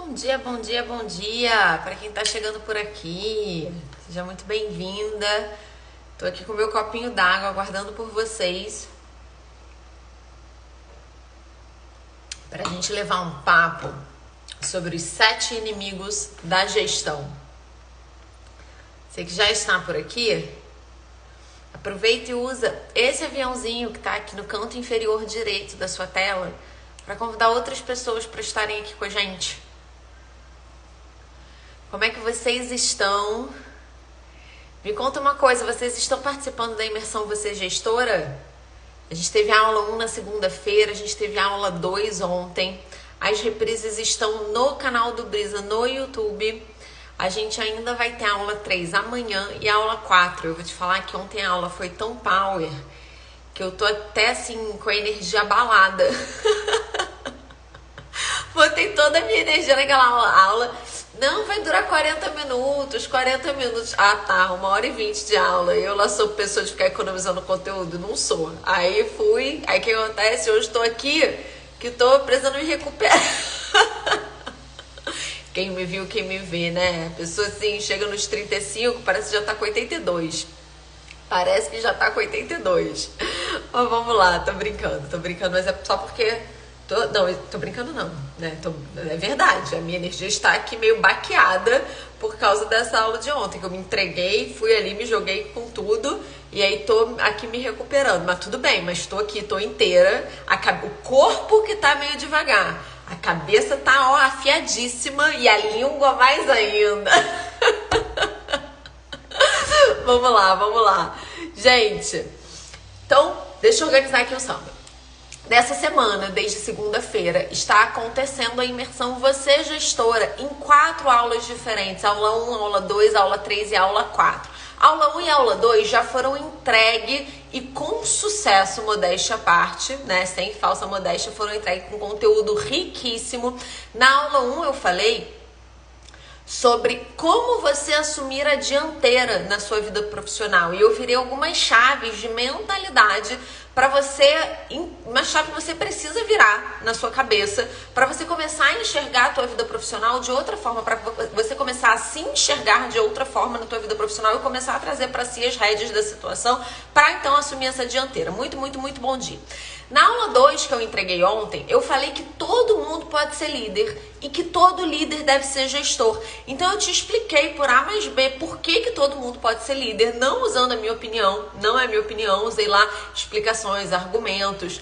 Bom dia, bom dia, bom dia para quem tá chegando por aqui. Seja muito bem-vinda. Tô aqui com meu copinho d'água aguardando por vocês pra gente levar um papo sobre os 7 inimigos da gestão. Você que já está por aqui, aproveita e usa esse aviãozinho que tá aqui no canto inferior direito da sua tela para convidar outras pessoas para estarem aqui com a gente. Como é que vocês estão? Me conta uma coisa, vocês estão participando da imersão Você Gestora? A gente teve a aula 1 na segunda-feira, a gente teve a aula 2 ontem. As reprises estão no canal do Brisa no YouTube. A gente ainda vai ter a aula 3 amanhã e a aula 4. Eu vou te falar que ontem a aula foi tão power que eu tô até assim com a energia abalada. Botei toda a minha energia naquela aula. Não, vai durar 40 minutos. Ah, tá, 1h20 de aula. Eu lá sou pessoa de ficar economizando conteúdo? Não sou. Aí fui, aí o que acontece? Hoje estou aqui, que tô precisando me recuperar. Quem me viu, quem me vê, né? A pessoa assim, chega nos 35, parece que já tá com 82. Parece que já tá com 82. Mas vamos lá, tô brincando, mas é só porque... Não, tô brincando não, né? É verdade, a minha energia está aqui meio baqueada por causa dessa aula de ontem, que eu me entreguei, fui ali, me joguei com tudo e aí tô aqui me recuperando. Mas tudo bem, mas tô aqui, tô inteira, o corpo que tá meio devagar, a cabeça tá, ó, afiadíssima e a língua mais ainda. Vamos lá. Gente, então, deixa eu organizar aqui o samba. Nessa semana, desde segunda-feira, está acontecendo a imersão Você Gestora em 4 aulas diferentes. Aula 1, aula 2, aula 3 e aula 4. Aula 1 e aula 2 já foram entregues e com sucesso, modéstia à parte, né? Sem falsa modéstia, foram entregues com conteúdo riquíssimo. Na aula 1 eu falei sobre como você assumir a dianteira na sua vida profissional. E eu virei algumas chaves de mentalidade para você, uma chave que você precisa virar na sua cabeça para você começar a enxergar a tua vida profissional de outra forma, para você começar a se enxergar de outra forma na tua vida profissional e começar a trazer para si as rédeas da situação para então assumir essa dianteira. Muito bom dia. Na aula 2 que eu entreguei ontem, eu falei que todo mundo pode ser líder e que todo líder deve ser gestor. Então eu te expliquei por A mais B por que todo mundo pode ser líder, não usando a minha opinião, não é minha opinião, usei lá explicações, argumentos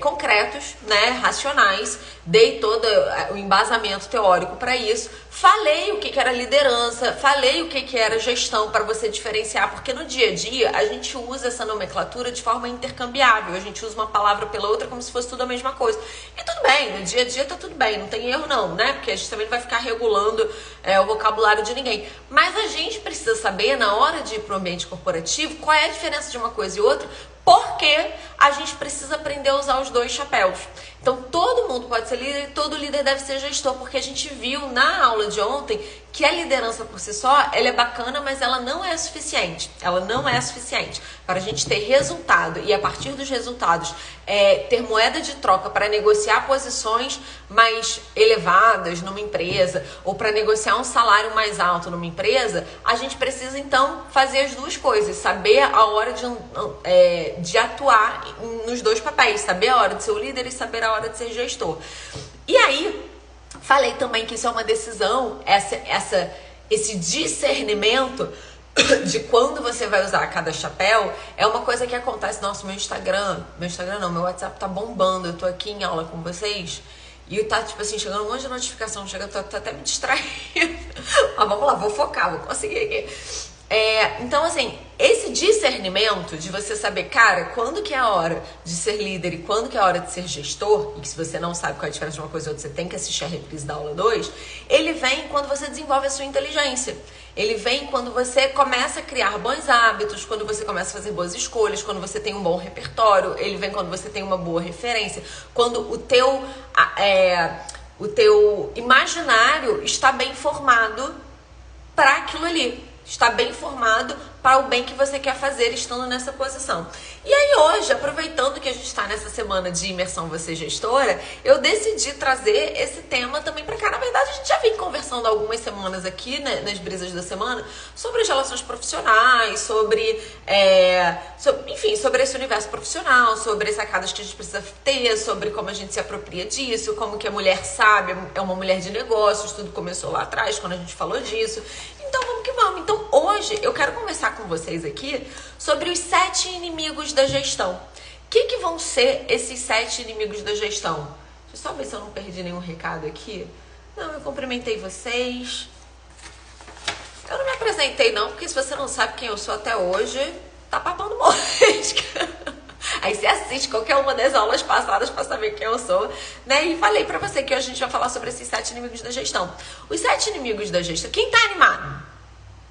concretos, né, racionais, dei todo o embasamento teórico para isso, falei o que era liderança, falei o que era gestão para você diferenciar, porque no dia a dia a gente usa essa nomenclatura de forma intercambiável, a gente usa uma palavra pela outra como se fosse tudo a mesma coisa. E tudo bem, no dia a dia tá tudo bem, não tem erro não, né, porque a gente também não vai ficar regulando o vocabulário de ninguém. Mas a gente precisa saber, na hora de ir para o ambiente corporativo, qual é a diferença de uma coisa e outra, porque a gente precisa aprender a usar os dois chapéus. Então, todo mundo pode ser líder e todo líder deve ser gestor, porque a gente viu na aula de ontem que a liderança por si só, ela é bacana, mas ela não é suficiente. Ela não é suficiente para a gente ter resultado e, a partir dos resultados, ter moeda de troca para negociar posições mais elevadas numa empresa ou para negociar um salário mais alto numa empresa. A gente precisa, então, fazer as duas coisas, saber a hora de atuar nos dois papéis, saber a hora de ser o líder e saber a hora de ser gestor. E aí, falei também que isso é uma decisão, esse discernimento de quando você vai usar cada chapéu é uma coisa que acontece. Nossa, meu Instagram não, meu WhatsApp tá bombando, eu tô aqui em aula com vocês e tá tipo assim, chegando um monte de notificação, tô até me distraindo. Mas vamos lá, vou focar, vou conseguir aqui. Então, assim, esse discernimento de você saber, cara, quando que é a hora de ser líder e quando que é a hora de ser gestor, e que se você não sabe qual é a diferença de uma coisa e outra, você tem que assistir a reprise da aula 2, ele vem quando você desenvolve a sua inteligência. Ele vem quando você começa a criar bons hábitos, quando você começa a fazer boas escolhas, quando você tem um bom repertório, ele vem quando você tem uma boa referência, quando o teu imaginário está bem formado para aquilo ali. estar bem informado para o bem que você quer fazer estando nessa posição. E aí hoje, aproveitando que a gente está nessa semana de imersão Você Gestora, eu decidi trazer esse tema também para cá. Na verdade, a gente já vem conversando há algumas semanas aqui, né, nas brisas da semana, sobre as relações profissionais, enfim, sobre esse universo profissional, sobre as sacadas que a gente precisa ter, sobre como a gente se apropria disso, como que a mulher sábia é uma mulher de negócios, tudo começou lá atrás quando a gente falou disso. Então vamos que vamos. Então hoje eu quero conversar com vocês aqui sobre os 7 inimigos da gestão. O que vão ser esses 7 inimigos da gestão? Deixa eu só ver se eu não perdi nenhum recado aqui. Não, eu cumprimentei vocês. Eu não me apresentei não, porque se você não sabe quem eu sou até hoje, tá papando mosca. Aí você assiste qualquer uma das aulas passadas para saber quem eu sou, né? E falei pra você que hoje a gente vai falar sobre esses 7 inimigos da gestão. Os 7 inimigos da gestão. Quem tá animado?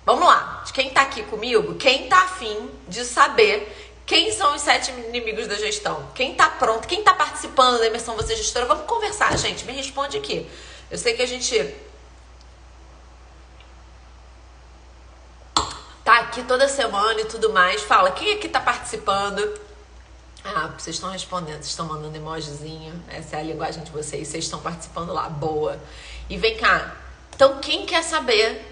Vamos lá. Quem tá aqui comigo? Quem tá afim de saber quem são os 7 inimigos da gestão? Quem tá pronto? Quem tá participando da imersão Você Gestora? Vamos conversar, gente. Me responde aqui. Eu sei que a gente tá aqui toda semana e tudo mais. Fala, quem aqui tá participando? Ah, vocês estão respondendo, vocês estão mandando emojizinho. Essa é a linguagem de vocês. Vocês estão participando lá. Boa. E vem cá. Então, quem quer saber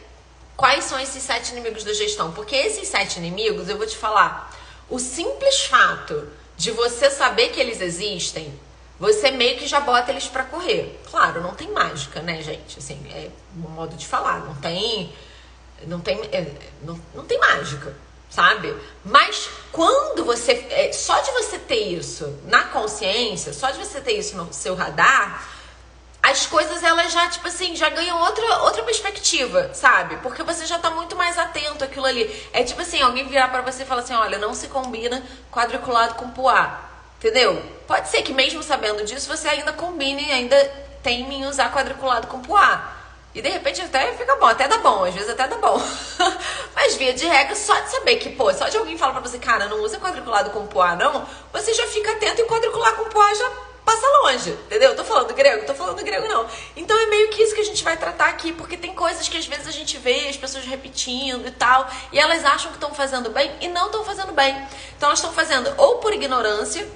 quais são esses 7 inimigos da gestão? Porque esses 7 inimigos, eu vou te falar, o simples fato de você saber que eles existem, você meio que já bota eles pra correr. Claro, não tem mágica, né, gente? Assim, é um modo de falar. Não tem mágica, sabe? Mas quando você... só de você ter isso na consciência, só de você ter isso no seu radar, as coisas, elas já, tipo assim, já ganham outra perspectiva, sabe? Porque você já tá muito mais atento àquilo ali. É tipo assim, alguém virar pra você e falar assim, olha, não se combina quadriculado com poá, entendeu? Pode ser que mesmo sabendo disso, você ainda combine, ainda teime em usar quadriculado com poá. E de repente até fica bom, até dá bom, às vezes até dá bom. Mas via de regra, só de saber que, pô, só de alguém falar pra você, cara, não usa quadriculado com poá, não, você já fica atento e quadricular com poá já passa longe, entendeu? Tô falando grego não. Então é meio que isso que a gente vai tratar aqui, porque tem coisas que às vezes a gente vê as pessoas repetindo e tal, e elas acham que estão fazendo bem e não estão fazendo bem. Então elas estão fazendo ou por ignorância,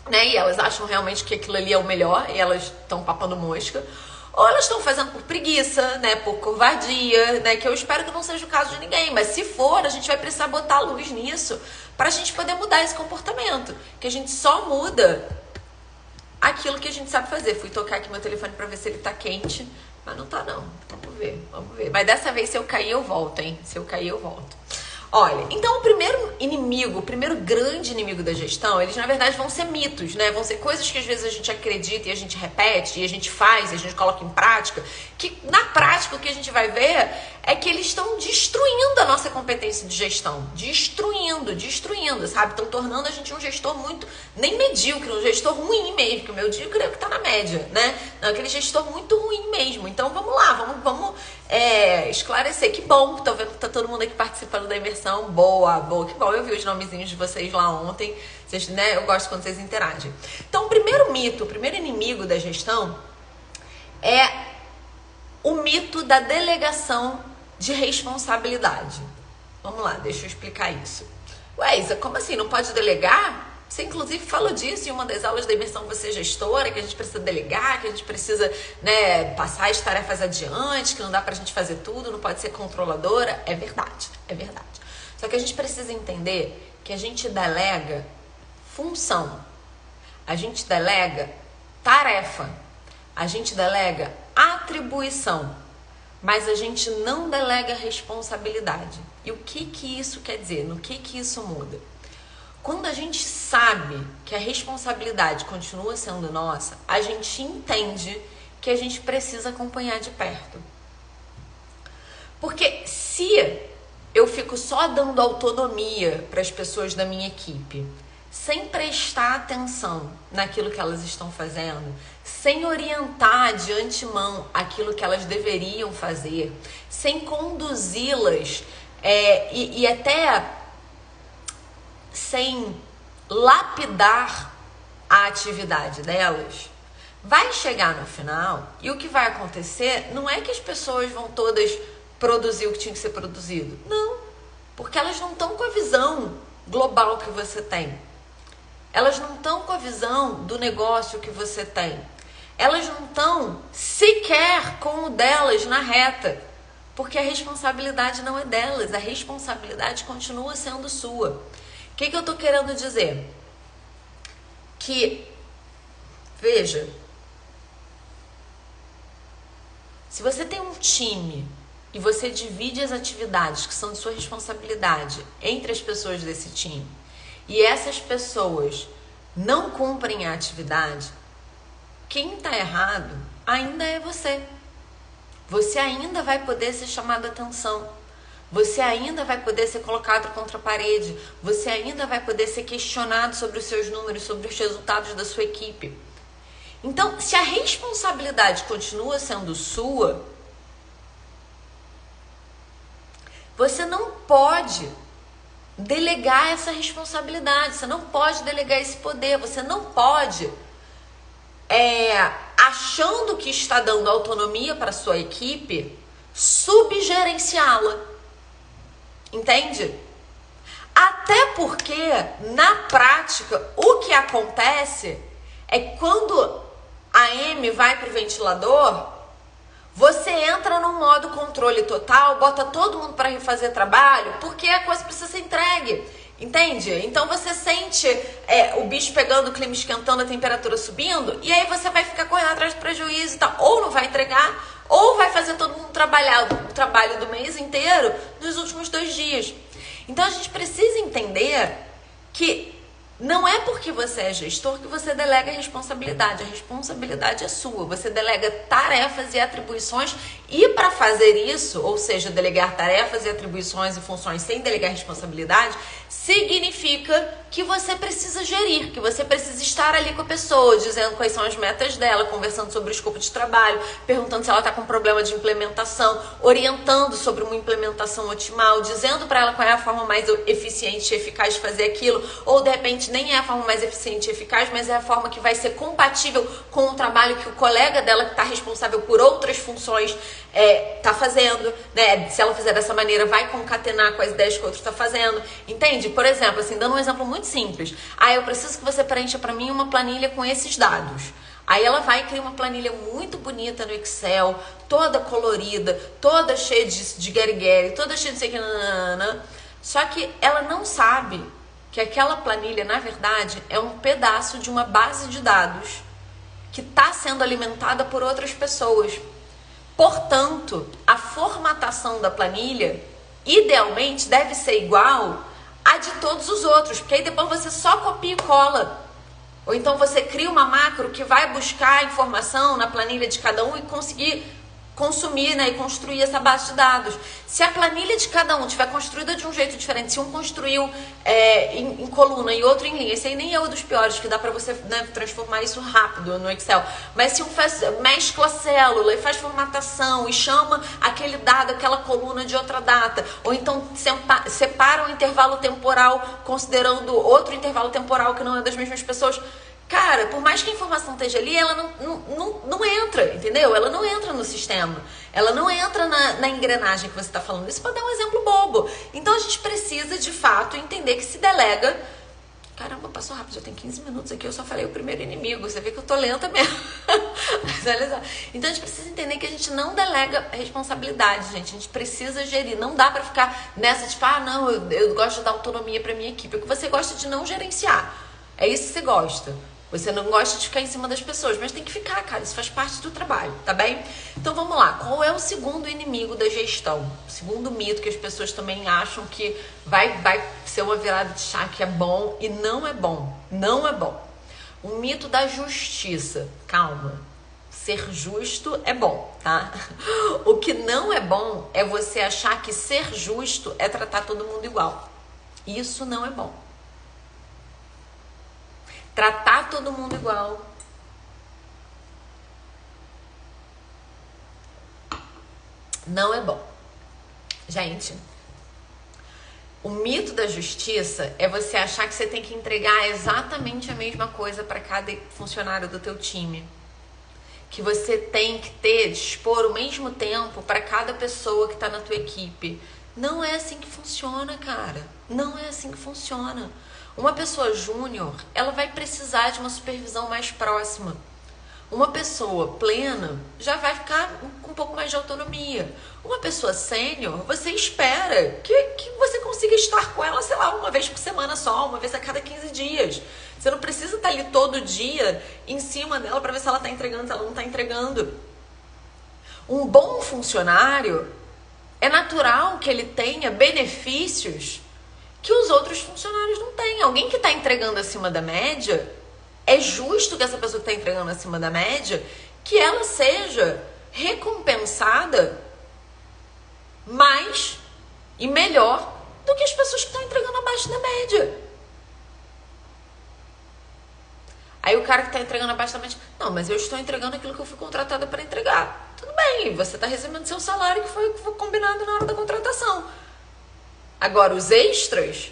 né, e elas acham realmente que aquilo ali é o melhor, e elas estão papando mosca, ou elas estão fazendo por preguiça, né, por covardia, né, que eu espero que não seja o caso de ninguém, mas se for, a gente vai precisar botar a luz nisso pra gente poder mudar esse comportamento, que a gente só muda aquilo que a gente sabe fazer. Fui tocar aqui meu telefone pra ver se ele tá quente, mas não tá não. Vamos ver. Mas dessa vez, se eu cair, eu volto, hein? Se eu cair, eu volto. Olha, então o primeiro inimigo, o primeiro grande inimigo da gestão, eles na verdade vão ser mitos, né? Vão ser coisas que às vezes a gente acredita e a gente repete, e a gente faz, e a gente coloca em prática, que na prática o que a gente vai ver é que eles estão destruindo a nossa competência de gestão. Destruindo, sabe? Estão tornando a gente um gestor muito, nem medíocre, um gestor ruim mesmo, que o medíocre é o que tá na média, né? Não, aquele gestor muito ruim mesmo. Então vamos lá, vamos esclarecer. Que bom que tô vendo que tá todo mundo aqui participando da imersão. Boa, que bom. Eu vi os nomezinhos de vocês lá ontem. Vocês, né? Eu gosto quando vocês interagem. Então, o primeiro mito, o primeiro inimigo da gestão é o mito da delegação de responsabilidade. Vamos lá, deixa eu explicar isso. Ué, Isa, como assim? Não pode delegar? Você, inclusive, falou disso em uma das aulas da imersão Você Gestora, que a gente precisa delegar, que a gente precisa, né, passar as tarefas adiante, que não dá pra gente fazer tudo, não pode ser controladora. É verdade. Só que a gente precisa entender que a gente delega função, a gente delega tarefa, a gente delega atribuição, mas a gente não delega responsabilidade. E o que isso quer dizer? No que isso muda? Quando a gente sabe que a responsabilidade continua sendo nossa, a gente entende que a gente precisa acompanhar de perto. Porque se eu fico só dando autonomia para as pessoas da minha equipe, sem prestar atenção naquilo que elas estão fazendo, sem orientar de antemão aquilo que elas deveriam fazer, sem conduzi-las e até sem lapidar a atividade delas, vai chegar no final e o que vai acontecer não é que as pessoas vão todas produzir o que tinha que ser produzido? Não, porque elas não estão com a visão global que você tem. Elas não estão com a visão do negócio que você tem. Elas não estão sequer com o delas na reta, porque a responsabilidade não é delas, a responsabilidade continua sendo sua. O que eu estou querendo dizer? Que, veja, se você tem um time e você divide as atividades que são de sua responsabilidade entre as pessoas desse time, e essas pessoas não cumprem a atividade, quem está errado ainda é você. Você ainda vai poder ser chamado a atenção. Você ainda vai poder ser colocado contra a parede. Você ainda vai poder ser questionado sobre os seus números, sobre os resultados da sua equipe. Então, se a responsabilidade continua sendo sua, você não pode delegar essa responsabilidade, você não pode delegar esse poder, você não pode, achando que está dando autonomia para a sua equipe, subgerenciá-la. Entende? Até porque, na prática, o que acontece é que quando a M vai para o ventilador, você entra no modo controle total, bota todo mundo para refazer trabalho, porque a coisa precisa ser entregue, entende? Então você sente o bicho pegando, o clima esquentando, a temperatura subindo, e aí você vai ficar correndo atrás do prejuízo e tal, ou não vai entregar, ou vai fazer todo mundo trabalhar o trabalho do mês inteiro nos últimos 2 dias. Então a gente precisa entender que não é porque você é gestor que você delega a responsabilidade é sua. Você delega tarefas e atribuições, e para fazer isso, ou seja, delegar tarefas e atribuições e funções sem delegar responsabilidade, significa que você precisa gerir, que você precisa estar ali com a pessoa, dizendo quais são as metas dela, conversando sobre o escopo de trabalho, perguntando se ela está com problema de implementação, orientando sobre uma implementação otimal, dizendo para ela qual é a forma mais eficiente e eficaz de fazer aquilo, ou de repente nem é a forma mais eficiente e eficaz, mas é a forma que vai ser compatível com o trabalho que o colega dela, que está responsável por outras funções, está fazendo, né? Se ela fizer dessa maneira, vai concatenar com as ideias que o outro está fazendo, entende? Por exemplo, assim, dando um exemplo muito simples, eu preciso que você preencha para mim uma planilha com esses dados. Aí ela vai criar uma planilha muito bonita no Excel, toda colorida, toda cheia de guerigueri, toda cheia de sei que, só que ela não sabe que aquela planilha, na verdade, é um pedaço de uma base de dados que está sendo alimentada por outras pessoas. Portanto, a formatação da planilha, idealmente, deve ser igual à de todos os outros, porque aí depois você só copia e cola. Ou então você cria uma macro que vai buscar a informação na planilha de cada um e conseguir consumir, né, e construir essa base de dados. Se a planilha de cada um tiver construída de um jeito diferente, se um construiu em coluna e outro em linha, esse aí nem é um dos piores, que dá pra você, né, transformar isso rápido no Excel, mas se um mescla célula e faz formatação e chama aquele dado, aquela coluna de outra data, ou então separa um intervalo temporal considerando outro intervalo temporal que não é das mesmas pessoas, cara, por mais que a informação esteja ali, ela não entra, entendeu? Ela não entra no sistema. Ela não entra na engrenagem que você está falando. Isso pode dar um exemplo bobo. Então, a gente precisa, de fato, entender que se delega... Caramba, passou rápido, já tem 15 minutos aqui, eu só falei o primeiro inimigo. Você vê que eu tô lenta mesmo. Mas olha só. Então, a gente precisa entender que a gente não delega responsabilidade, gente. A gente precisa gerir. Não dá pra ficar nessa, tipo, não, eu gosto de dar autonomia pra minha equipe. Porque você gosta de não gerenciar. É isso que você gosta. Você não gosta de ficar em cima das pessoas, mas tem que ficar, cara. Isso faz parte do trabalho, tá bem? Então vamos lá. Qual é o segundo inimigo da gestão? O segundo mito que as pessoas também acham que vai ser uma virada de chave, que é bom e não é bom. Não é bom. O mito da justiça. Calma. Ser justo é bom, tá? O que não é bom é você achar que ser justo é tratar todo mundo igual. Isso não é bom. Tratar todo mundo igual não é bom. Gente, o mito da justiça é você achar que você tem que entregar exatamente a mesma coisa para cada funcionário do teu time. que você tem que dispor o mesmo tempo para cada pessoa que está na tua equipe. Não é assim que funciona, cara. Não é assim que funciona. Uma pessoa júnior, ela vai precisar de uma supervisão mais próxima. Uma pessoa plena já vai ficar com um pouco mais de autonomia. Uma pessoa sênior, você espera que você consiga estar com ela, sei lá, uma vez por semana só, uma vez a cada 15 dias. Você não precisa estar ali todo dia em cima dela para ver se ela está entregando, se ela não está entregando. Um bom funcionário, é natural que ele tenha benefícios que os outros funcionários não têm. Alguém que está entregando acima da média, é justo que essa pessoa que está entregando acima da média, que ela seja recompensada mais e melhor do que as pessoas que estão entregando abaixo da média. Aí o cara que está entregando abaixo da média, não, mas eu estou entregando aquilo que eu fui contratada para entregar. Tudo bem, você está recebendo seu salário que foi combinado na hora da contratação. Agora, os extras,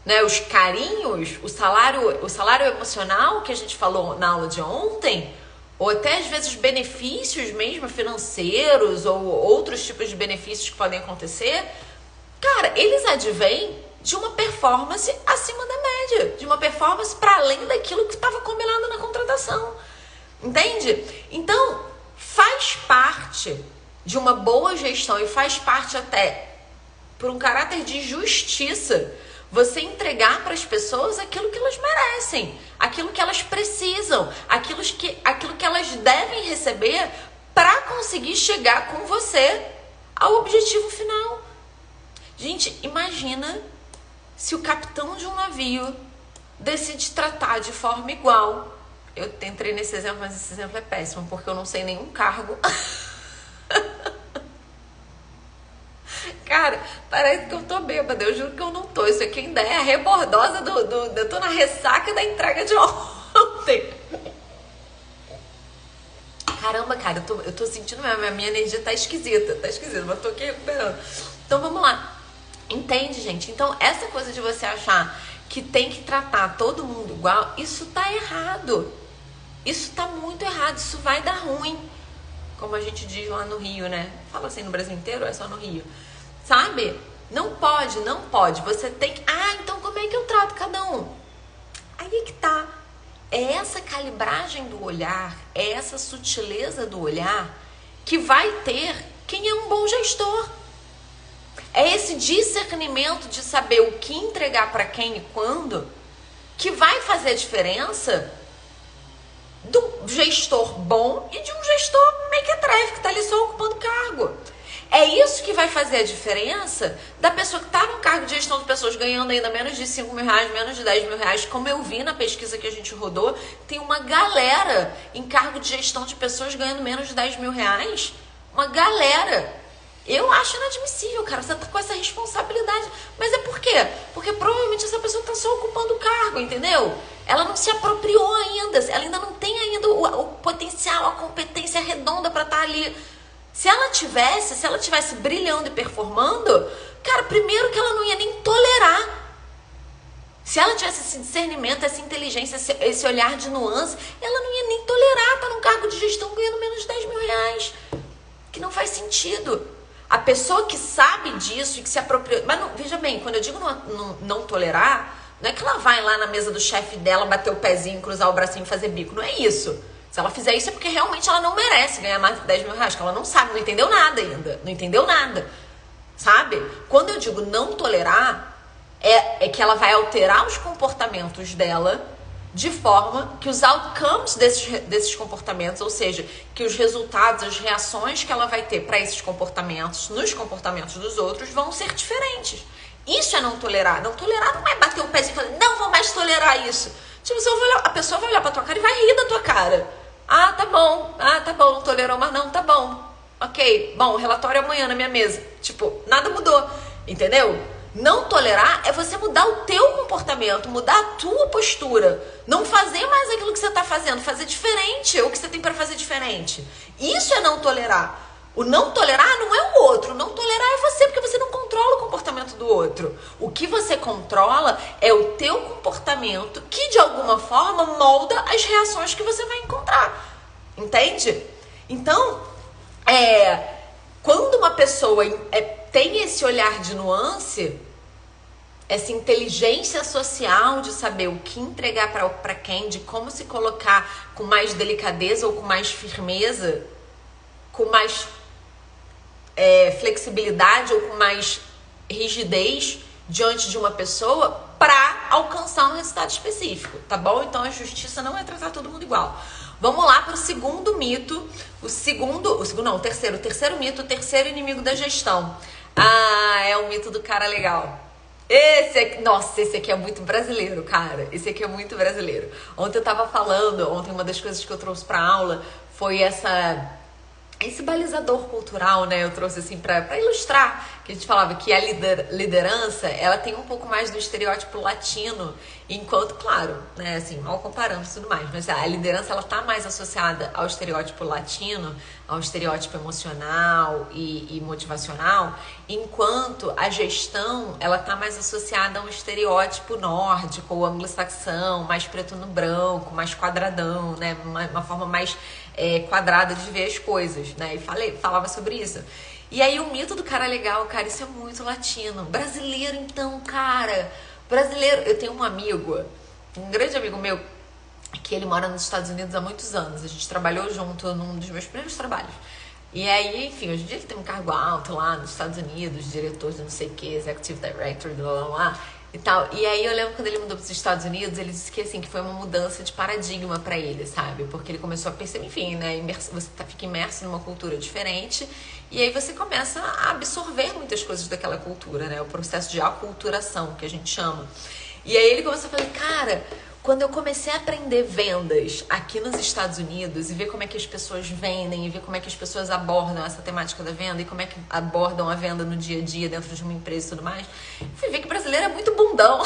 né, os carinhos, o salário emocional que a gente falou na aula de ontem, ou até às vezes benefícios mesmo financeiros ou outros tipos de benefícios que podem acontecer, cara, eles advêm de uma performance acima da média, de uma performance para além daquilo que estava combinado na contratação, entende? Então, faz parte de uma boa gestão e faz parte até por um caráter de justiça você entregar para as pessoas aquilo que elas merecem, aquilo que elas precisam, aquilo que elas devem receber para conseguir chegar com você ao objetivo final. Gente, imagina se o capitão de um navio decide tratar de forma igual. Eu entrei nesse exemplo, mas esse exemplo é péssimo, porque eu não sei nenhum cargo. Cara, parece que eu tô bêbada, eu juro que eu não tô. Isso aqui ainda é a rebordosa eu tô na ressaca da entrega de ontem. Caramba, cara, eu tô sentindo mesmo, a minha energia tá esquisita, mas eu tô aqui recuperando. Então vamos lá. Entende, gente? Então essa coisa de você achar que tem que tratar todo mundo igual, isso tá errado. Isso tá muito errado, isso vai dar ruim. Como a gente diz lá no Rio, né? Fala assim no Brasil inteiro, é só no Rio. Sabe? Não pode, não pode. Você tem que... então como é que eu trato cada um? Aí é que tá. É essa calibragem do olhar, é essa sutileza do olhar que vai ter quem é um bom gestor. É esse discernimento de saber o que entregar para quem e quando que vai fazer a diferença do gestor bom e de um gestor mequetrefe que está ali só ocupando cargo. É isso que vai fazer a diferença da pessoa que está no cargo de gestão de pessoas ganhando ainda menos de 5 mil reais, menos de 10 mil reais. Como eu vi na pesquisa que a gente rodou, tem uma galera em cargo de gestão de pessoas ganhando menos de 10 mil reais. Uma galera. Eu acho inadmissível, cara. Você tá com essa responsabilidade. Mas é por quê? Porque provavelmente essa pessoa tá só ocupando o cargo, entendeu? Ela não se apropriou ainda. Ela ainda não tem ainda o potencial, a competência redonda para estar ali. Se ela tivesse brilhando e performando, cara, primeiro que ela não ia nem tolerar. Se ela tivesse esse discernimento, essa inteligência, esse olhar de nuance, ela não ia nem tolerar estar num cargo de gestão ganhando menos de 10 mil reais. Que não faz sentido. A pessoa que sabe disso e que se apropria... Mas não, veja bem, quando eu digo não tolerar, não é que ela vai lá na mesa do chefe dela, bater o pezinho, cruzar o bracinho e fazer bico. Não é isso. Se ela fizer isso é porque realmente ela não merece ganhar mais de 10 mil reais, que ela não sabe, não entendeu nada ainda. Não entendeu nada. Sabe? Quando eu digo não tolerar, é que ela vai alterar os comportamentos dela de forma que os outcomes desses comportamentos, ou seja, que os resultados, as reações que ela vai ter para esses comportamentos, nos comportamentos dos outros, vão ser diferentes. Isso é não tolerar. Não tolerar não é bater o pezinho e falar, não vou mais tolerar isso. Tipo, a pessoa vai olhar pra tua cara e vai rir da tua cara. Tá bom, não tolerou, mas não, tá bom. Ok, bom, relatório amanhã na minha mesa. Tipo, nada mudou, entendeu? Não tolerar é você mudar o teu comportamento, mudar a tua postura. Não fazer mais aquilo que você está fazendo, fazer diferente o que você tem para fazer diferente. Isso é não tolerar. O não tolerar não é o outro. O não tolerar é você, porque você não controla o comportamento do outro. O que você controla é o teu comportamento que, de alguma forma, molda as reações que você vai encontrar. Entende? Então, quando uma pessoa tem esse olhar de nuance, essa inteligência social de saber o que entregar para quem, de como se colocar com mais delicadeza ou com mais firmeza, com mais flexibilidade ou com mais rigidez diante de uma pessoa para alcançar um resultado específico, tá bom? Então a justiça não é tratar todo mundo igual. Vamos lá para o segundo mito, o terceiro mito, o terceiro inimigo da gestão. É o mito do cara legal. Esse aqui é muito brasileiro, cara. Esse aqui é muito brasileiro. Ontem uma das coisas que eu trouxe pra aula foi esse balizador cultural, né? Eu trouxe assim pra ilustrar, que a gente falava que a liderança, ela tem um pouco mais do estereótipo latino, enquanto, claro, né, assim, mal comparando e tudo mais, mas a liderança, ela tá mais associada ao estereótipo latino, ao estereótipo emocional e motivacional, enquanto a gestão, ela tá mais associada a um estereótipo nórdico ou anglo-saxão, mais preto no branco, mais quadradão, né? Uma forma mais quadrada de ver as coisas, né? E falava sobre isso. E aí o mito do cara legal, cara, isso é muito latino. Brasileiro, então, cara. Brasileiro, eu tenho um grande amigo meu, que ele mora nos Estados Unidos há muitos anos. A gente trabalhou junto num dos meus primeiros trabalhos. E aí, enfim, hoje em dia ele tem um cargo alto lá nos Estados Unidos, diretor de não sei o que, executive director, blá. E tal. E aí eu lembro quando ele mudou para os Estados Unidos, ele disse que assim, que foi uma mudança de paradigma para ele, sabe? Porque ele começou a perceber, enfim, né? Você fica imerso numa cultura diferente e aí você começa a absorver muitas coisas daquela cultura, né? O processo de aculturação, que a gente chama. E aí ele começou a falar, cara, quando eu comecei a aprender vendas aqui nos Estados Unidos e ver como é que as pessoas vendem e ver como é que as pessoas abordam essa temática da venda e como é que abordam a venda no dia a dia dentro de uma empresa e tudo mais, fui ver que brasileiro é muito bundão.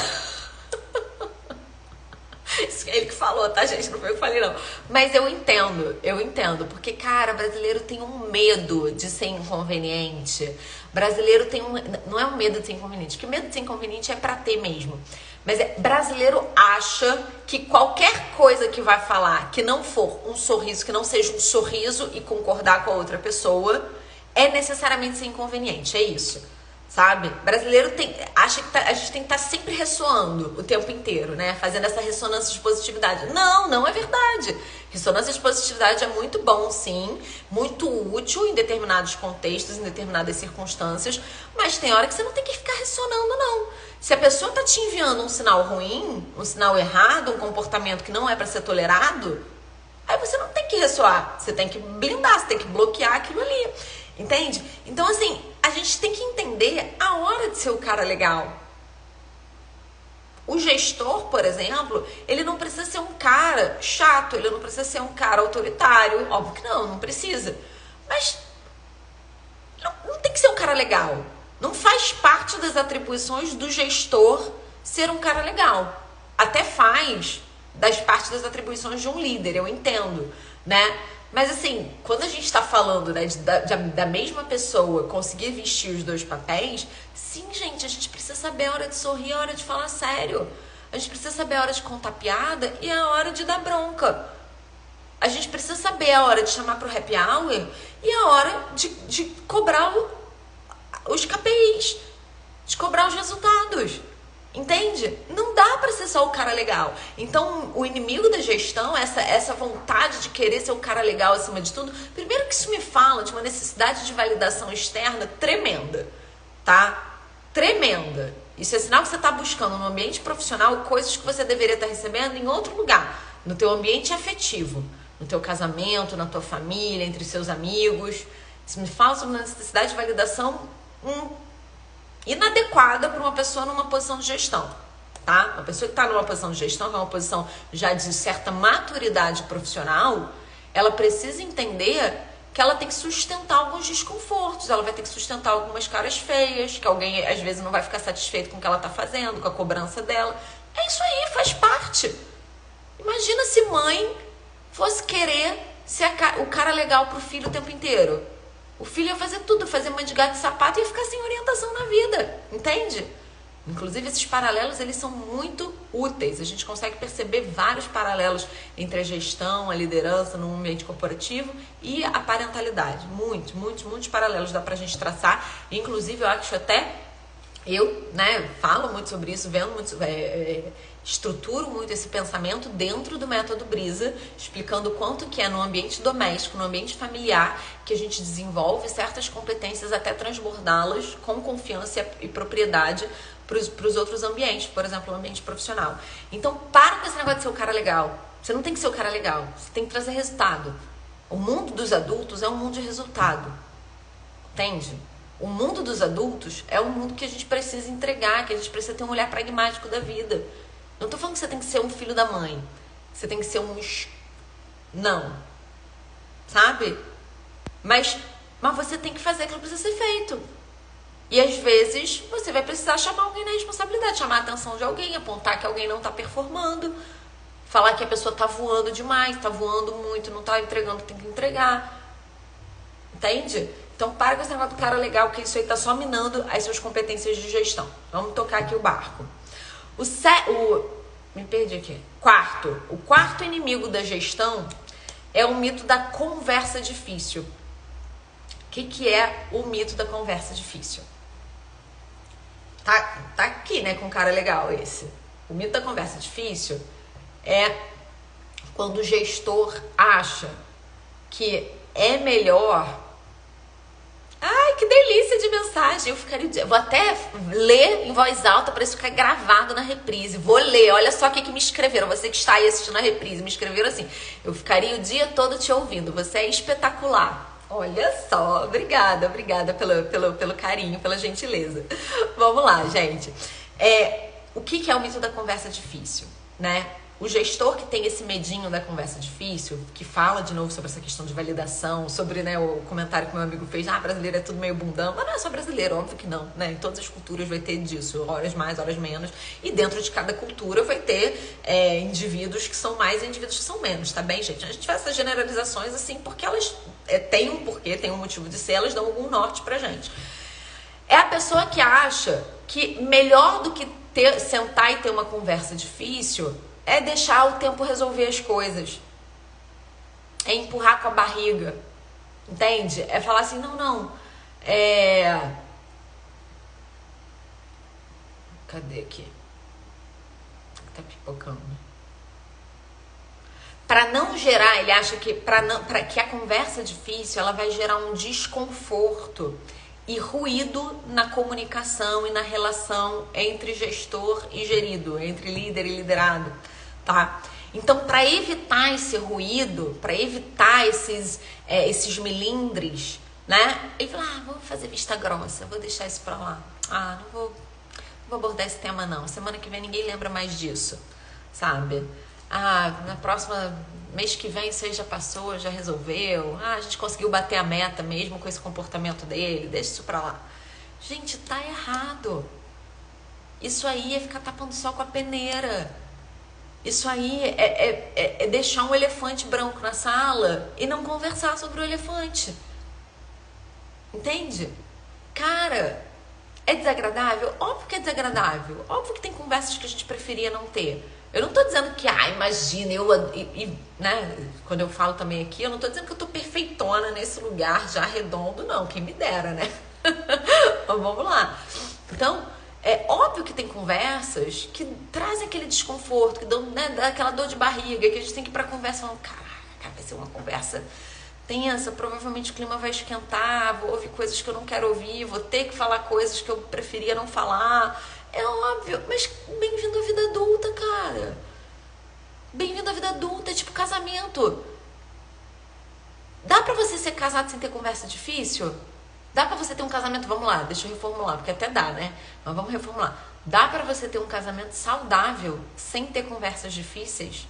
Isso é ele que falou, tá, gente? Não foi eu que falei, não. Mas eu entendo. Porque, cara, brasileiro tem um medo de ser inconveniente. Brasileiro tem não é um medo de ser inconveniente, porque medo de ser inconveniente é pra ter mesmo. Mas brasileiro acha que qualquer coisa que vai falar que não for um sorriso, que não seja um sorriso e concordar com a outra pessoa, é necessariamente ser inconveniente. É isso. Sabe? Brasileiro acha que a gente tem que estar sempre ressoando o tempo inteiro, né? Fazendo essa ressonância de positividade. Não é verdade. Ressonância de positividade é muito bom, sim. Muito útil em determinados contextos, em determinadas circunstâncias. Mas tem hora que você não tem que ficar ressonando, não. Se a pessoa tá te enviando um sinal ruim, um sinal errado, um comportamento que não é para ser tolerado, aí você não tem que ressoar. Você tem que blindar, você tem que bloquear aquilo ali. Entende? Então, assim, a gente tem que entender a hora de ser o cara legal. O gestor, por exemplo, ele não precisa ser um cara chato, ele não precisa ser um cara autoritário. Óbvio que não precisa. Mas não tem que ser um cara legal. Não faz parte das atribuições do gestor ser um cara legal. Até faz parte das atribuições de um líder, eu entendo, né? Mas assim, quando a gente está falando, né, da mesma pessoa conseguir vestir os dois papéis, sim, gente, a gente precisa saber a hora de sorrir, a hora de falar sério. A gente precisa saber a hora de contar piada e a hora de dar bronca. A gente precisa saber a hora de chamar pro happy hour e a hora de cobrar os KPIs, de cobrar os resultados. Entende? Não dá pra ser só o cara legal. Então, o inimigo da gestão, essa vontade de querer ser o cara legal acima de tudo, primeiro que isso me fala de uma necessidade de validação externa tremenda, tá? Tremenda. Isso é sinal que você tá buscando no ambiente profissional coisas que você deveria estar recebendo em outro lugar, no teu ambiente afetivo, no teu casamento, na tua família, entre seus amigos. Isso me fala sobre uma necessidade de validação inadequada para uma pessoa numa posição de gestão, tá? Uma pessoa que está numa posição de gestão, que é uma posição já de certa maturidade profissional, ela precisa entender que ela tem que sustentar alguns desconfortos, ela vai ter que sustentar algumas caras feias, que alguém às vezes não vai ficar satisfeito com o que ela está fazendo, com a cobrança dela. É isso aí, faz parte. Imagina se mãe fosse querer ser o cara legal pro filho o tempo inteiro. O filho ia fazer tudo, fazer mãe de gato e sapato e ia ficar sem orientação na vida, entende? Inclusive, esses paralelos, eles são muito úteis. A gente consegue perceber vários paralelos entre a gestão, a liderança no ambiente corporativo e a parentalidade. Muitos paralelos dá pra gente traçar. Inclusive, eu acho até... Eu, falo muito sobre isso, estruturo muito esse pensamento dentro do método Brisa, explicando o quanto que é no ambiente doméstico, no ambiente familiar, que a gente desenvolve certas competências até transbordá-las com confiança e propriedade para os outros ambientes, por exemplo, o ambiente profissional. Então, para com esse negócio de ser o cara legal. Você não tem que ser o cara legal, você tem que trazer resultado. O mundo dos adultos é um mundo de resultado, entende? O mundo dos adultos é um mundo que a gente precisa entregar, que a gente precisa ter um olhar pragmático da vida. Eu não tô falando que você tem que ser um filho da mãe. Você tem que ser um... Não. Sabe? Mas você tem que fazer aquilo que precisa ser feito. E às vezes você vai precisar chamar alguém na responsabilidade, chamar a atenção de alguém, apontar que alguém não tá performando, falar que a pessoa tá voando demais, tá voando muito, não tá entregando, tem que entregar. Entende? Então, para com esse negócio do cara legal, que isso aí tá só minando as suas competências de gestão. Vamos tocar aqui o barco. Me perdi aqui. O quarto inimigo da gestão é o mito da conversa difícil. O que é o mito da conversa difícil? Tá aqui, com cara legal esse. O mito da conversa difícil é quando o gestor acha que é melhor... Ai, que delícia de mensagem. Eu ficaria... Vou até ler em voz alta para isso ficar gravado na reprise. Vou ler. Olha só o que me escreveram. Você que está aí assistindo a reprise, me escreveram assim: eu ficaria o dia todo te ouvindo. Você é espetacular. Olha só. Obrigada pelo carinho, pela gentileza. Vamos lá, gente. O que é o mito da conversa difícil, O gestor que tem esse medinho da conversa difícil, que fala de novo sobre essa questão de validação, sobre o comentário que meu amigo fez, brasileiro é tudo meio bundão, mas não é só brasileiro, óbvio que não, Em todas as culturas vai ter disso, horas mais, horas menos, e dentro de cada cultura vai ter indivíduos que são mais e indivíduos que são menos, tá bem, gente? A gente faz essas generalizações assim porque elas têm um porquê, têm um motivo de ser, elas dão algum norte pra gente. É a pessoa que acha que melhor do que sentar e ter uma conversa difícil é deixar o tempo resolver as coisas. É empurrar com a barriga. Entende? É falar assim, não. Cadê aqui? Tá pipocando. Para não gerar, ele acha que para que a conversa difícil, ela vai gerar um desconforto e ruído na comunicação e na relação entre gestor e gerido, entre líder e liderado, tá? Então, para evitar esse ruído, para evitar esses melindres, ele fala, vou fazer vista grossa, vou deixar isso para lá. Não vou abordar esse tema não, semana que vem ninguém lembra mais disso, sabe? Na próxima... mês que vem isso aí já passou, já resolveu. A gente conseguiu bater a meta mesmo com esse comportamento dele. Deixa isso pra lá. Gente, tá errado. Isso aí é ficar tapando sol com a peneira. Isso aí é deixar um elefante branco na sala e não conversar sobre o elefante. Entende? Cara, é desagradável? Óbvio que é desagradável. Óbvio que tem conversas que a gente preferia não ter. Eu não tô dizendo que, imagina, quando eu falo também aqui, eu não tô dizendo que eu tô perfeitona nesse lugar já redondo, não, quem me dera, Mas vamos lá. Então, é óbvio que tem conversas que trazem aquele desconforto, que dão, dá aquela dor de barriga, que a gente tem que ir pra conversa falando, caraca, vai ser uma conversa tensa, provavelmente o clima vai esquentar, vou ouvir coisas que eu não quero ouvir, vou ter que falar coisas que eu preferia não falar. É óbvio, mas bem-vindo à vida adulta, cara. Bem-vindo à vida adulta, é tipo casamento. Dá pra você ser casado sem ter conversa difícil? Dá pra você ter um casamento, vamos lá, deixa eu reformular, porque até dá, Mas vamos reformular. Dá pra você ter um casamento saudável sem ter conversas difíceis?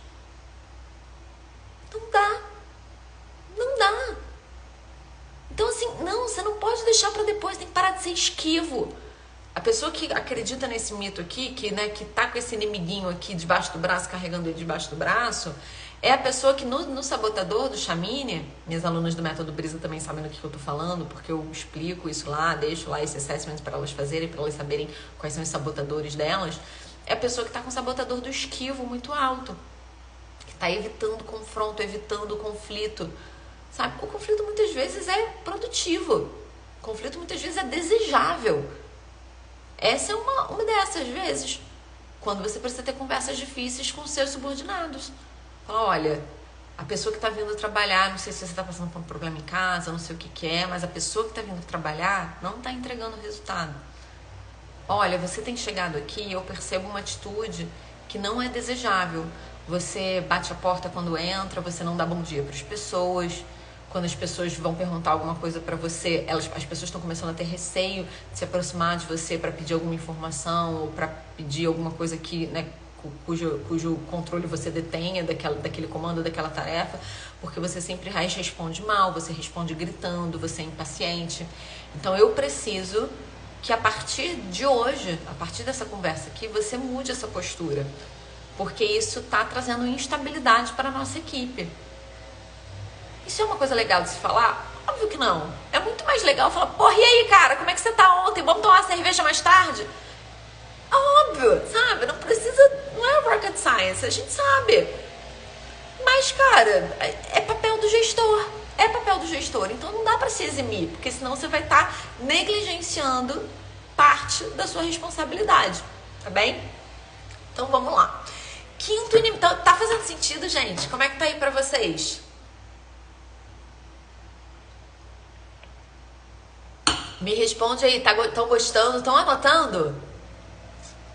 Não dá. Não dá. Então assim, não, você não pode deixar pra depois, tem que parar de ser esquivo. A pessoa que acredita nesse mito aqui, que tá com esse inimiguinho aqui debaixo do braço, carregando ele debaixo do braço, É a pessoa que no sabotador do Chamini, minhas alunas do Método Brisa também sabem do que eu tô falando, porque eu explico isso lá, deixo lá esse assessment para elas fazerem, para elas saberem quais são os sabotadores delas. É a pessoa que tá com o sabotador do esquivo muito alto, que tá evitando confronto, evitando conflito, sabe? O conflito muitas vezes é produtivo, o conflito muitas vezes é desejável. Essa é uma dessas vezes, quando você precisa ter conversas difíceis com seus subordinados. Fala, olha, a pessoa que está vindo trabalhar, não sei se você está passando por um problema em casa, não sei o que é, mas a pessoa que está vindo trabalhar não está entregando resultado. Olha, você tem chegado aqui e eu percebo uma atitude que não é desejável. Você bate a porta quando entra, você não dá bom dia para as pessoas. Quando as pessoas vão perguntar alguma coisa para você, as pessoas estão começando a ter receio de se aproximar de você para pedir alguma informação ou para pedir alguma coisa que, né, cujo controle você detenha daquele comando, daquela tarefa, porque você sempre responde mal, você responde gritando, você é impaciente. Então eu preciso que a partir de hoje, a partir dessa conversa aqui, você mude essa postura, porque isso está trazendo instabilidade para a nossa equipe. Isso é uma coisa legal de se falar? Óbvio que não. É muito mais legal falar, porra, e aí, cara, como é que você tá ontem? Vamos tomar uma cerveja mais tarde? Óbvio, sabe? Não precisa, não é rocket science, a gente sabe. Mas, cara, é papel do gestor. É papel do gestor. Então não dá pra se eximir, porque senão você vai estar negligenciando parte da sua responsabilidade. Tá bem? Então vamos lá. Quinto inimigo. Tá fazendo sentido, gente? Como é que tá aí pra vocês? Me responde aí, estão gostando? Estão anotando?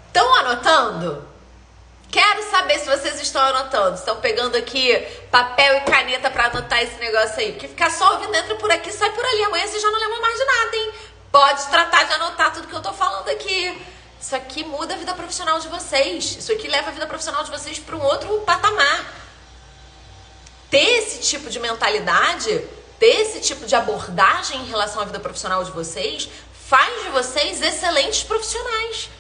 Estão anotando? Quero saber se vocês estão anotando. Estão pegando aqui papel e caneta para anotar esse negócio aí. Porque ficar só ouvindo, entra por aqui, sai por ali. Amanhã você já não lembra mais de nada, hein? Pode tratar de anotar tudo que eu tô falando aqui. Isso aqui muda a vida profissional de vocês. Isso aqui leva a vida profissional de vocês para um outro patamar. Ter esse tipo de mentalidade, ter esse tipo de abordagem em relação à vida profissional de vocês, faz de vocês excelentes profissionais.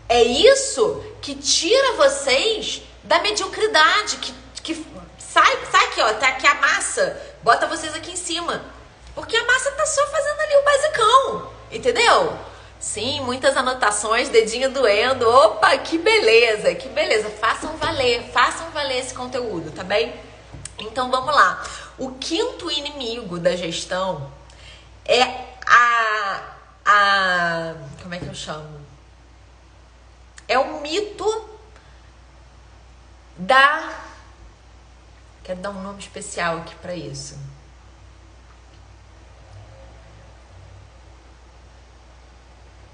É isso que tira vocês da mediocridade, que sai aqui, ó, tá aqui a massa, bota vocês aqui em cima. Porque a massa tá só fazendo ali o basicão, entendeu? Sim, muitas anotações, dedinho doendo. Opa, que beleza, que beleza. Façam valer esse conteúdo, tá bem? Então vamos lá. O quinto inimigo da gestão é como é que eu chamo? É o mito quero dar um nome especial aqui para isso.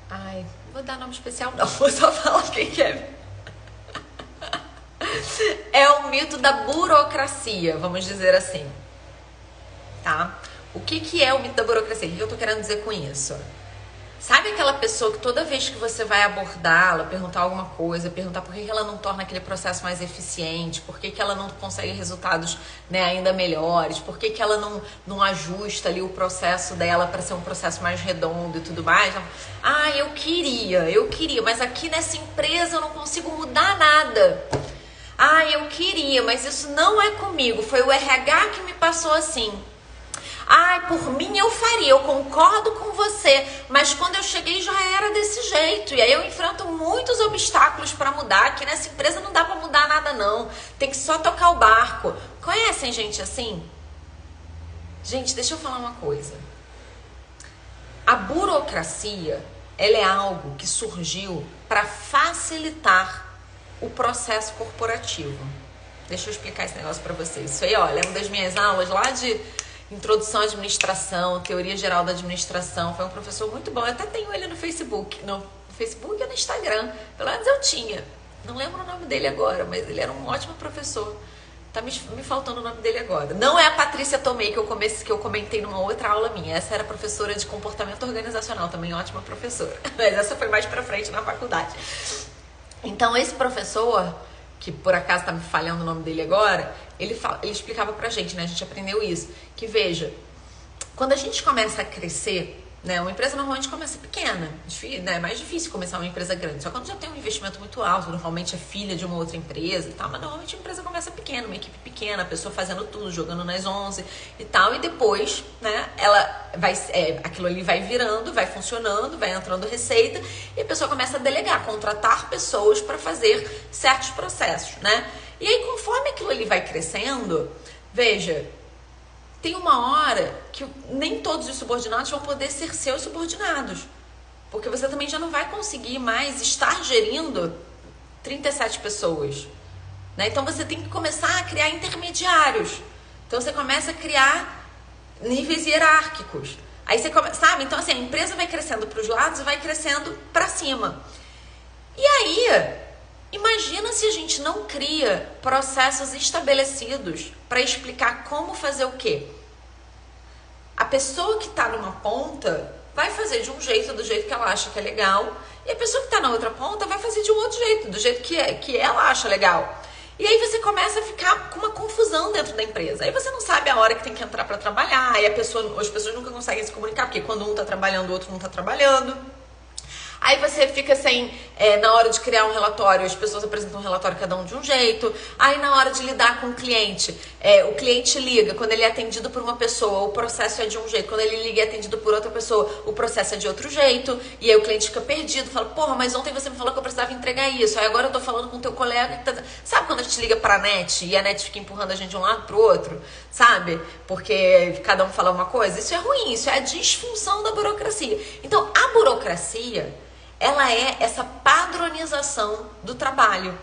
Ai, não vou dar nome especial não, vou só falar quem que é. É o mito da burocracia, vamos dizer assim. Tá? O que é o mito da burocracia? O que eu tô querendo dizer com isso? Sabe aquela pessoa que toda vez que você vai abordá-la, perguntar alguma coisa, perguntar por que ela não torna aquele processo mais eficiente, por que ela não consegue resultados, né, ainda melhores, por que ela não ajusta ali o processo dela para ser um processo mais redondo e tudo mais? Ah, eu queria, mas aqui nessa empresa eu não consigo mudar nada. Ah, eu queria, mas isso não é comigo, foi o RH que me passou assim. Ai, por mim eu faria, eu concordo com você, mas quando eu cheguei já era desse jeito. E aí eu enfrento muitos obstáculos para mudar. Aqui nessa empresa não dá para mudar nada não, tem que só tocar o barco. Conhecem gente assim? Gente, deixa eu falar uma coisa. A burocracia, ela é algo que surgiu para facilitar o processo corporativo. Deixa eu explicar esse negócio para vocês. Isso aí, ó, lembra das minhas aulas lá de Introdução à Administração, Teoria Geral da Administração. Foi um professor muito bom. Eu até tenho ele no Facebook. No Facebook ou no Instagram. Pelo menos eu tinha. Não lembro o nome dele agora, mas ele era um ótimo professor. Tá me faltando o nome dele agora. Não é a Patrícia Tomei que eu comentei numa outra aula minha. Essa era professora de comportamento organizacional, também ótima professora. Mas essa foi mais pra frente na faculdade. Então esse professor, que por acaso tá me falhando o nome dele agora, ele explicava pra gente, né? A gente aprendeu isso. Que veja, quando a gente começa a crescer, né? Uma empresa normalmente começa pequena, né? É mais difícil começar uma empresa grande. Só quando já tem um investimento muito alto, normalmente é filha de uma outra empresa e tal, mas normalmente a empresa começa pequena, uma equipe pequena, a pessoa fazendo tudo, jogando nas 11 e tal, e depois, né, ela vai, aquilo ali vai virando, vai funcionando, vai entrando receita, e a pessoa começa a delegar, contratar pessoas para fazer certos processos, né? E aí, conforme aquilo ali vai crescendo, veja, tem uma hora que nem todos os subordinados vão poder ser seus subordinados. Porque você também já não vai conseguir mais estar gerindo 37 pessoas. Né? Então você tem que começar a criar intermediários. Então você começa a criar níveis hierárquicos. Aí você começa, sabe? Então assim, a empresa vai crescendo para os lados e vai crescendo para cima. E aí, imagina se a gente não cria processos estabelecidos para explicar como fazer o quê. A pessoa que está numa ponta vai fazer de um jeito, do jeito que ela acha que é legal, e a pessoa que está na outra ponta vai fazer de um outro jeito, do jeito que ela acha legal. E aí você começa a ficar com uma confusão dentro da empresa. Aí você não sabe a hora que tem que entrar para trabalhar, aí as pessoas nunca conseguem se comunicar, porque quando um está trabalhando, o outro não está trabalhando. Aí você fica sem, na hora de criar um relatório, as pessoas apresentam um relatório cada um de um jeito. Aí na hora de lidar com o cliente liga, quando ele é atendido por uma pessoa, o processo é de um jeito. Quando ele liga e é atendido por outra pessoa, o processo é de outro jeito. E aí o cliente fica perdido, fala, porra, mas ontem você me falou que eu precisava entregar isso. Aí agora eu tô falando com o teu colega. Sabe quando a gente liga pra net e a net fica empurrando a gente de um lado pro outro? Sabe? Porque cada um fala uma coisa. Isso é ruim, isso é a disfunção da burocracia. Então a burocracia, ela é essa padronização do trabalho,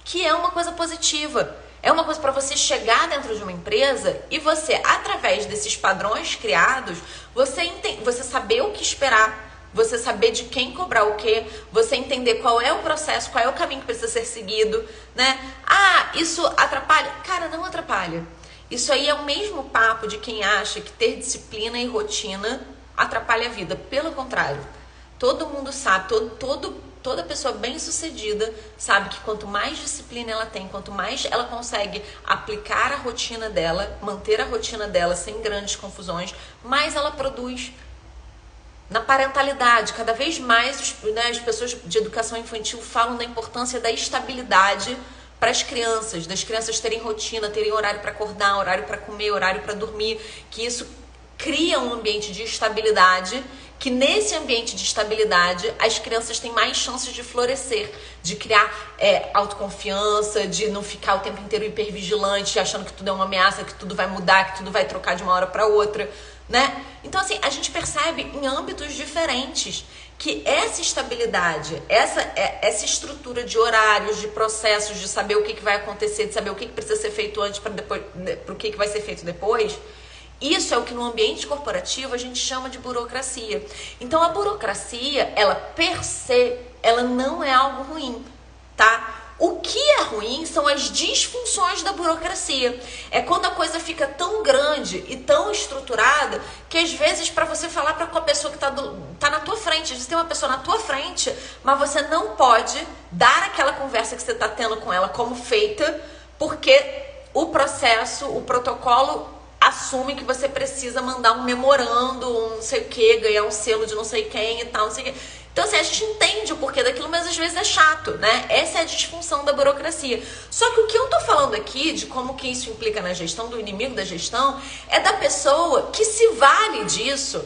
que é uma coisa positiva. É uma coisa para você chegar dentro de uma empresa e você, através desses padrões criados, você saber o que esperar, você saber de quem cobrar o quê, você entender qual é o processo, qual é o caminho que precisa ser seguido, né? Ah, isso atrapalha? Cara, não atrapalha. Isso aí é o mesmo papo de quem acha que ter disciplina e rotina atrapalha a vida. Pelo contrário. Todo mundo sabe, toda pessoa bem-sucedida sabe que quanto mais disciplina ela tem, quanto mais ela consegue aplicar a rotina dela, manter a rotina dela sem grandes confusões, mais ela produz. Na parentalidade, cada vez mais as pessoas de educação infantil falam da importância da estabilidade para as crianças, das crianças terem rotina, terem horário para acordar, horário para comer, horário para dormir, que isso cria um ambiente de estabilidade, que nesse ambiente de estabilidade as crianças têm mais chances de florescer, de criar autoconfiança, de não ficar o tempo inteiro hipervigilante, achando que tudo é uma ameaça, que tudo vai mudar, que tudo vai trocar de uma hora para outra, né? Então assim, a gente percebe em âmbitos diferentes que essa estabilidade, essa estrutura de horários, de processos, de saber o que vai acontecer, de saber o que precisa ser feito antes para depois, para o que vai ser feito depois, isso é o que no ambiente corporativo a gente chama de burocracia. Então a burocracia, ela per se, ela não é algo ruim, tá? O que é ruim são as disfunções da burocracia. É quando a coisa fica tão grande e tão estruturada que às vezes para você falar para a pessoa que tá na tua frente, às vezes tem uma pessoa na tua frente, mas você não pode dar aquela conversa que você está tendo com ela como feita, porque o processo, o protocolo assume que você precisa mandar um memorando, um não sei o que, ganhar um selo de não sei quem e tal, não sei o que. Então assim, a gente entende o porquê daquilo, mas às vezes é chato, né? Essa é a disfunção da burocracia. Só que o que eu tô falando aqui, de como que isso implica na gestão, do inimigo da gestão, é da pessoa que se vale disso,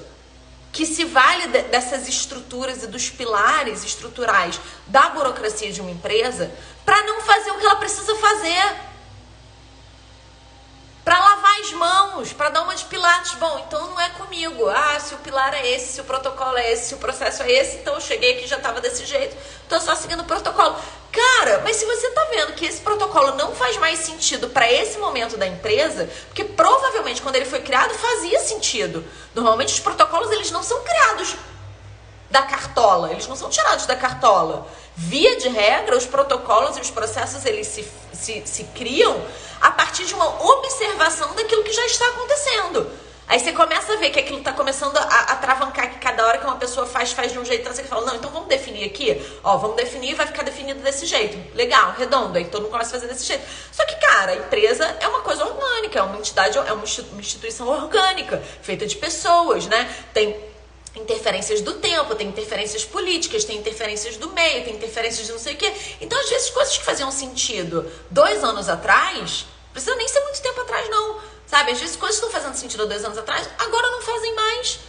que se vale dessas estruturas e dos pilares estruturais da burocracia de uma empresa para não fazer o que ela precisa fazer. Para lavar as mãos, para dar uma de pilates. Bom, então não é comigo. Ah, se o pilar é esse, se o protocolo é esse, se o processo é esse, então eu cheguei aqui e já estava desse jeito, tô só seguindo o protocolo. Cara, mas se você tá vendo que esse protocolo não faz mais sentido para esse momento da empresa, porque provavelmente quando ele foi criado fazia sentido. Normalmente os protocolos, eles não são criados da cartola, eles não são tirados da cartola. Via de regra, os protocolos e os processos, eles se criam a partir de uma observação daquilo que já está acontecendo. Aí você começa a ver que aquilo está começando a travancar, que cada hora que uma pessoa faz de um jeito, você fala, não, então vamos definir aqui, ó, vamos definir e vai ficar definido desse jeito. Legal, redondo, aí todo mundo começa a fazer desse jeito. Só que, cara, a empresa é uma coisa orgânica, é uma entidade, é uma instituição orgânica, feita de pessoas, né? Tem interferências do tempo, tem interferências políticas, tem interferências do meio, tem interferências de não sei o quê. Então, às vezes, coisas que faziam sentido 2 anos atrás, não precisa nem ser muito tempo atrás, não. Sabe? Às vezes, coisas que estão fazendo sentido há 2 anos atrás, agora não fazem mais.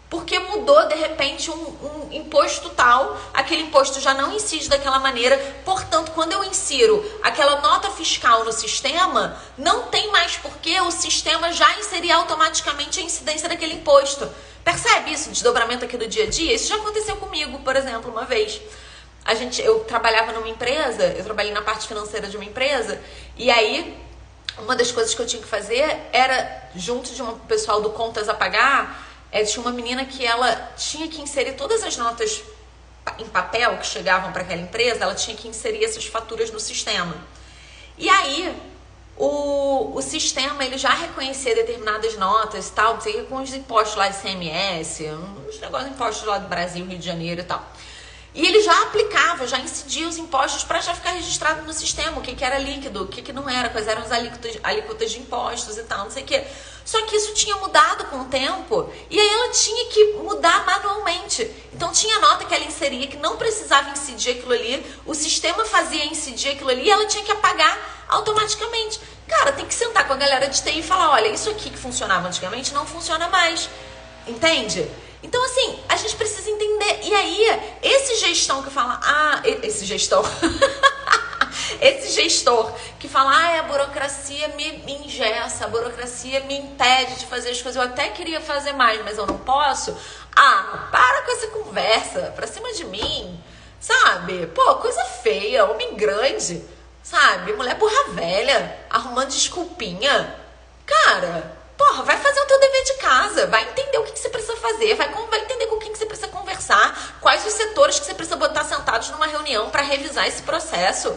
Porque mudou, de repente, um imposto tal, aquele imposto já não incide daquela maneira, portanto, quando eu insiro aquela nota fiscal no sistema, não tem mais porquê o sistema já inserir automaticamente a incidência daquele imposto. Percebe isso, o desdobramento aqui do dia a dia? Isso já aconteceu comigo, por exemplo, uma vez. Eu trabalhava numa empresa, eu trabalhei na parte financeira de uma empresa, e aí uma das coisas que eu tinha que fazer era, junto de um pessoal do Contas a Pagar, tinha uma menina que ela tinha que inserir todas as notas em papel que chegavam para aquela empresa, ela tinha que inserir essas faturas no sistema. E aí, o sistema, ele já reconhecia determinadas notas e tal, não sei, com os impostos lá de CMS, uns negócios de impostos lá do Brasil, Rio de Janeiro e tal. E ele já aplicava, já incidia os impostos para já ficar registrado no sistema, o que era líquido, o que não era, quais eram as alíquotas de impostos e tal, não sei o quê. Só que isso tinha mudado com o tempo e aí ela tinha que mudar manualmente. Então tinha nota que ela inseria que não precisava incidir aquilo ali, o sistema fazia incidir aquilo ali e ela tinha que apagar automaticamente. Cara, tem que sentar com a galera de TI e falar, olha, isso aqui que funcionava antigamente não funciona mais, entende? Então, assim, a gente precisa entender. E aí, esse gestor que fala, esse gestor que fala, a burocracia me engessa, a burocracia me impede de fazer as coisas, eu até queria fazer mais, mas eu não posso. Para com essa conversa, pra cima de mim, sabe? Pô, coisa feia, homem grande, sabe? Mulher burra velha, arrumando desculpinha. Cara, porra, vai fazer o teu dever de casa, vai entender o que você precisa fazer, vai entender com quem que você precisa conversar, quais os setores que você precisa botar sentados numa reunião para revisar esse processo.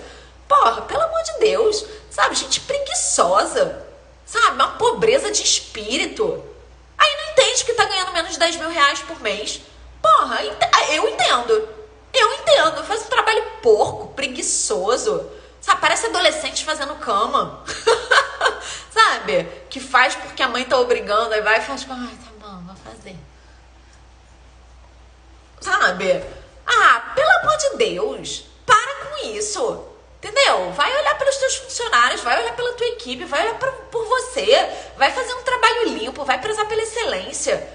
Porra, pelo amor de Deus, sabe? Gente preguiçosa, sabe? Uma pobreza de espírito. Aí não entende que tá ganhando menos de 10 mil reais por mês. Porra, eu entendo, faz um trabalho porco, preguiçoso, sabe? Parece adolescente fazendo cama. Sabe? Que faz porque a mãe tá obrigando, aí vai e faz, tá bom, vou fazer. Sabe? Pelo amor de Deus, para com isso. Entendeu? Vai olhar pelos teus funcionários, vai olhar pela tua equipe, vai olhar por você, vai fazer um trabalho limpo, vai prezar pela excelência.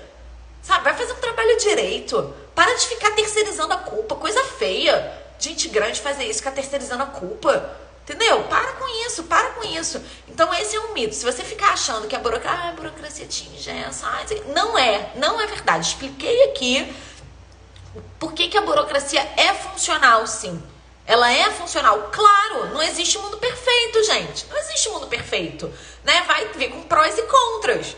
Sabe? Vai fazer um trabalho direito. Para de ficar terceirizando a culpa, coisa feia. Gente grande fazer isso, ficar terceirizando a culpa. Entendeu? Para com isso. Então esse é um mito. Se você ficar achando que a burocracia te engessa, não é verdade. Expliquei aqui por que a burocracia é funcional, sim. Ela é funcional. Claro, não existe mundo perfeito, gente. Não existe mundo perfeito, né? Vai vir com prós e contras.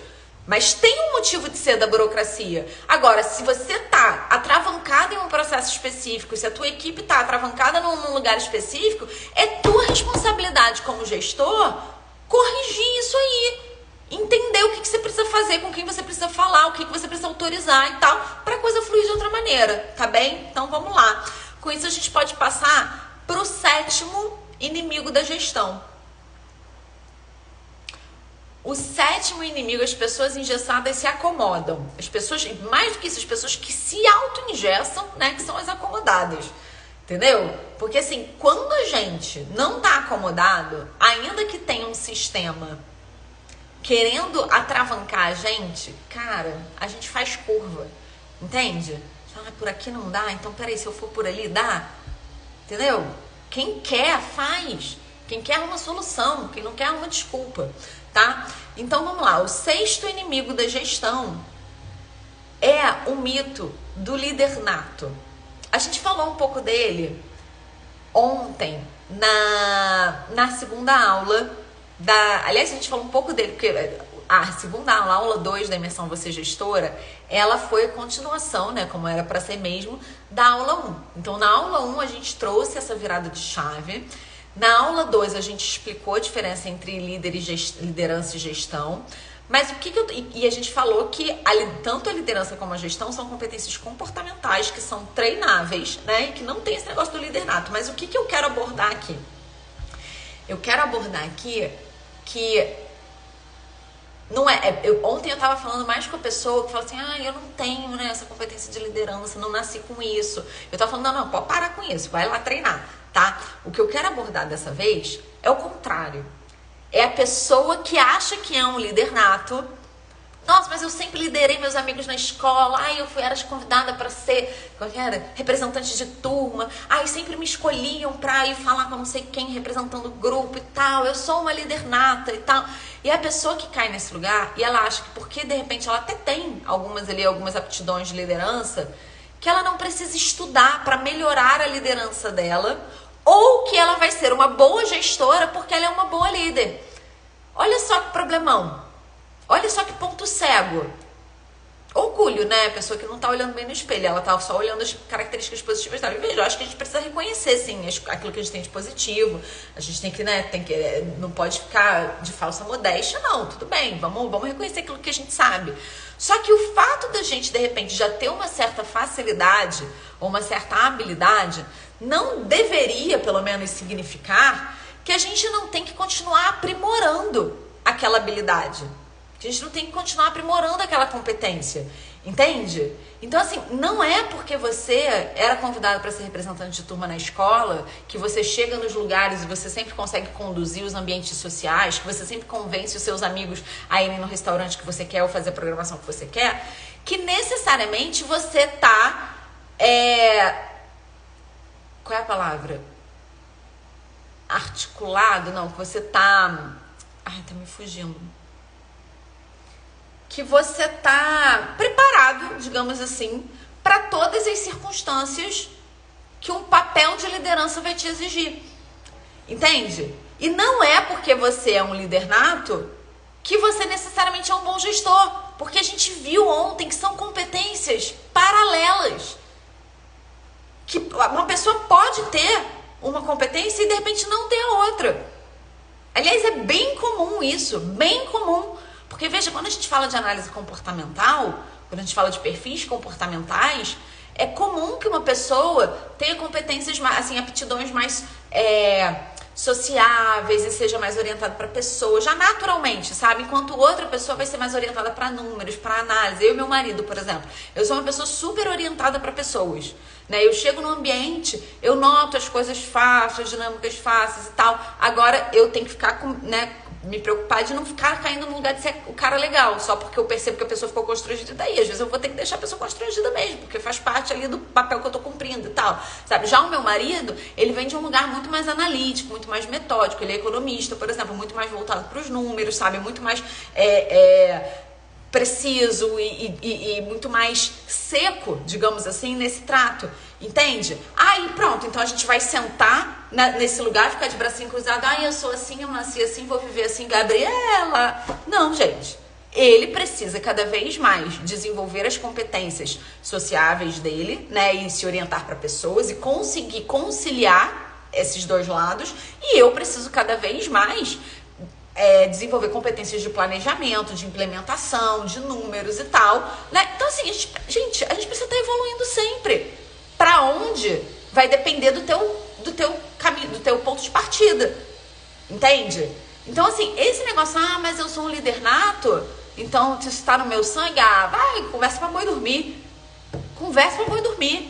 Mas tem um motivo de ser da burocracia. Agora, se você tá atravancado em um processo específico, se a tua equipe tá atravancada num lugar específico, é tua responsabilidade como gestor corrigir isso aí. Entender o que você precisa fazer, com quem você precisa falar, o que você precisa autorizar e tal, pra coisa fluir de outra maneira, tá bem? Então vamos lá. Com isso a gente pode passar pro 7º inimigo da gestão. O 7º inimigo, as pessoas engessadas se acomodam. As pessoas, mais do que isso, as pessoas que se auto-engessam, né, que são as acomodadas. Entendeu? Porque assim, quando a gente não tá acomodado, ainda que tenha um sistema querendo atravancar a gente, cara, a gente faz curva. Entende? Por aqui não dá, então peraí, se eu for por ali, dá? Entendeu? Quem quer, faz. Quem quer uma solução, quem não quer uma desculpa, tá? Então vamos lá, o 6º inimigo da gestão é o mito do líder nato. A gente falou um pouco dele ontem na segunda aula aliás, a gente falou um pouco dele, porque a segunda aula, a aula 2 da imersão Você Gestora, ela foi a continuação, né, como era para ser mesmo, da aula 1. Então, na aula 1, a gente trouxe essa virada de chave. Na aula 2, a gente explicou a diferença entre liderança e gestão. Mas e a gente falou que tanto a liderança como a gestão são competências comportamentais que são treináveis, né, e que não tem esse negócio do líder nato. Mas o que eu quero abordar aqui? Eu quero abordar aqui que Não ontem eu tava falando mais com a pessoa que falou assim, eu não tenho, né, essa competência de liderança, não nasci com isso. Eu tava falando, não, pode parar com isso, vai lá treinar, tá? O que eu quero abordar dessa vez é o contrário. É a pessoa que acha que é um líder nato. Nossa, mas eu sempre liderei meus amigos na escola. Era convidada para ser representante de turma. Sempre me escolhiam para ir falar com não sei quem, representando o grupo e tal. Eu sou uma líder nata e tal. E a pessoa que cai nesse lugar, e ela acha que porque de repente ela até tem algumas aptidões de liderança, que ela não precisa estudar para melhorar a liderança dela, ou que ela vai ser uma boa gestora porque ela é uma boa líder. Olha só que problemão. Olha só que ponto cego. Orgulho, né? A pessoa que não tá olhando bem no espelho, ela tá só olhando as características positivas dela. E veja, eu acho que a gente precisa reconhecer, sim, aquilo que a gente tem de positivo. A gente tem que, não pode ficar de falsa modéstia, não. Tudo bem, vamos reconhecer aquilo que a gente sabe. Só que o fato da gente, de repente, já ter uma certa facilidade ou uma certa habilidade, não deveria, pelo menos, significar que a gente não tem que continuar aprimorando aquela habilidade. A gente não tem que continuar aprimorando aquela competência, entende? Então, assim, não é porque você era convidado para ser representante de turma na escola, que você chega nos lugares e você sempre consegue conduzir os ambientes sociais, que você sempre convence os seus amigos a irem no restaurante que você quer ou fazer a programação que você quer, que necessariamente você tá... Qual é a palavra? Articulado? Não, que você tá... tá me fugindo. Que você tá preparado, digamos assim, para todas as circunstâncias que um papel de liderança vai te exigir. Entende? E não é porque você é um líder nato que você necessariamente é um bom gestor. Porque a gente viu ontem que são competências paralelas. Que uma pessoa pode ter uma competência e de repente não ter a outra. Aliás, é bem comum isso, bem comum. Porque, veja, quando a gente fala de análise comportamental, quando a gente fala de perfis comportamentais, é comum que uma pessoa tenha competências, assim, aptidões mais sociáveis e seja mais orientada para pessoas, já naturalmente, sabe? Enquanto outra pessoa vai ser mais orientada para números, para análise. Eu e meu marido, por exemplo, eu sou uma pessoa super orientada para pessoas, né? Eu chego no ambiente, eu noto as coisas fáceis, as dinâmicas fáceis e tal. Agora, eu tenho que ficar me preocupar de não ficar caindo no lugar de ser o cara legal, só porque eu percebo que a pessoa ficou constrangida. Daí, às vezes, eu vou ter que deixar a pessoa constrangida mesmo, porque faz parte ali do papel que eu tô cumprindo e tal, sabe? Já o meu marido, ele vem de um lugar muito mais analítico, muito mais metódico, ele é economista, por exemplo, muito mais voltado para os números, sabe? Muito mais preciso e muito mais seco, digamos assim, nesse trato, entende? Aí pronto, então a gente vai sentar nesse lugar, ficar de bracinho cruzado, eu sou assim, eu nasci assim, vou viver assim, Gabriela. Não, gente, ele precisa cada vez mais desenvolver as competências sociáveis dele, né, e se orientar para pessoas e conseguir conciliar esses dois lados, e eu preciso cada vez mais desenvolver competências de planejamento, de implementação, de números e tal, né? Então, assim, a gente precisa estar evoluindo sempre. Para onde vai depender do teu caminho, do teu ponto de partida. Entende? Então, assim, esse negócio, mas eu sou um líder nato, então se isso está no meu sangue, vai, conversa pra boi dormir. Conversa pra boi dormir.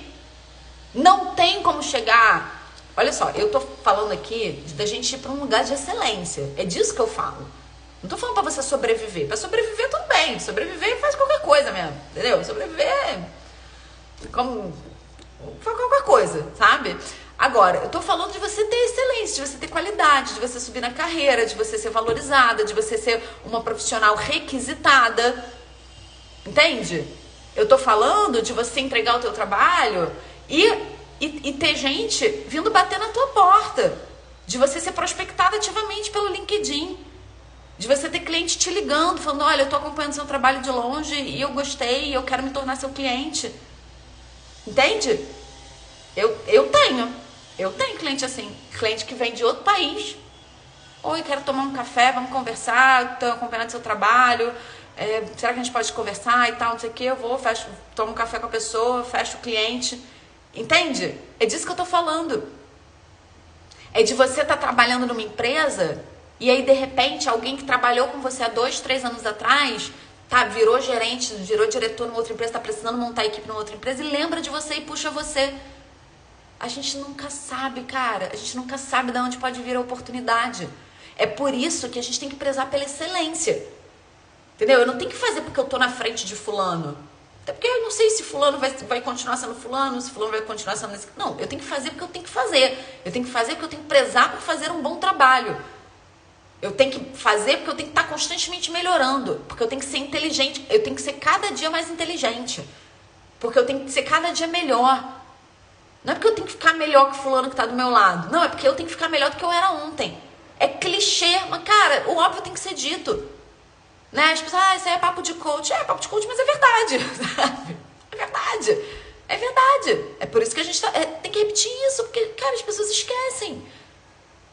Não tem como chegar... Olha só, eu tô falando aqui da gente ir para um lugar de excelência. É disso que eu falo. Não tô falando para você sobreviver. Para sobreviver, tudo bem. Sobreviver faz qualquer coisa mesmo. Entendeu? Sobreviver faz qualquer coisa, sabe? Agora, eu tô falando de você ter excelência, de você ter qualidade, de você subir na carreira, de você ser valorizada, de você ser uma profissional requisitada. Entende? Eu tô falando de você entregar o teu trabalho e ter gente vindo bater na tua porta, de você ser prospectada ativamente pelo LinkedIn, de você ter cliente te ligando, falando, olha, eu tô acompanhando seu trabalho de longe e eu gostei e eu quero me tornar seu cliente. Entende? Eu tenho cliente assim, cliente que vem de outro país. Oi, quero tomar um café, vamos conversar, tô acompanhando seu trabalho, será que a gente pode conversar e tal, não sei o que, eu vou, tomo um café com a pessoa, fecho o cliente. Entende? É disso que eu tô falando. É de você estar trabalhando numa empresa E aí, de repente, alguém que trabalhou com você há 2, 3 anos atrás, virou gerente, virou diretor numa outra empresa, tá precisando montar a equipe numa outra empresa e lembra de você e puxa você. A gente nunca sabe, cara. A gente nunca sabe de onde pode vir a oportunidade. É por isso que a gente tem que prezar pela excelência. Entendeu? Eu não tenho que fazer porque eu tô na frente de fulano. Até porque eu não sei se fulano vai continuar sendo fulano, se fulano vai continuar sendo esse. Não, eu tenho que fazer porque eu tenho que fazer. Eu tenho que fazer porque eu tenho que prezar por fazer um bom trabalho. Eu tenho que fazer porque eu tenho que estar constantemente melhorando. Porque eu tenho que ser inteligente. Eu tenho que ser cada dia mais inteligente. Porque eu tenho que ser cada dia melhor. Não é porque eu tenho que ficar melhor que fulano que tá do meu lado. Não, é porque eu tenho que ficar melhor do que eu era ontem. É clichê, mas cara, o óbvio tem que ser dito. Né? As pessoas, isso aí é papo de coach. É papo de coach, mas é verdade, sabe? É verdade. É verdade. É por isso que a gente tem que repetir isso, porque, cara, as pessoas esquecem.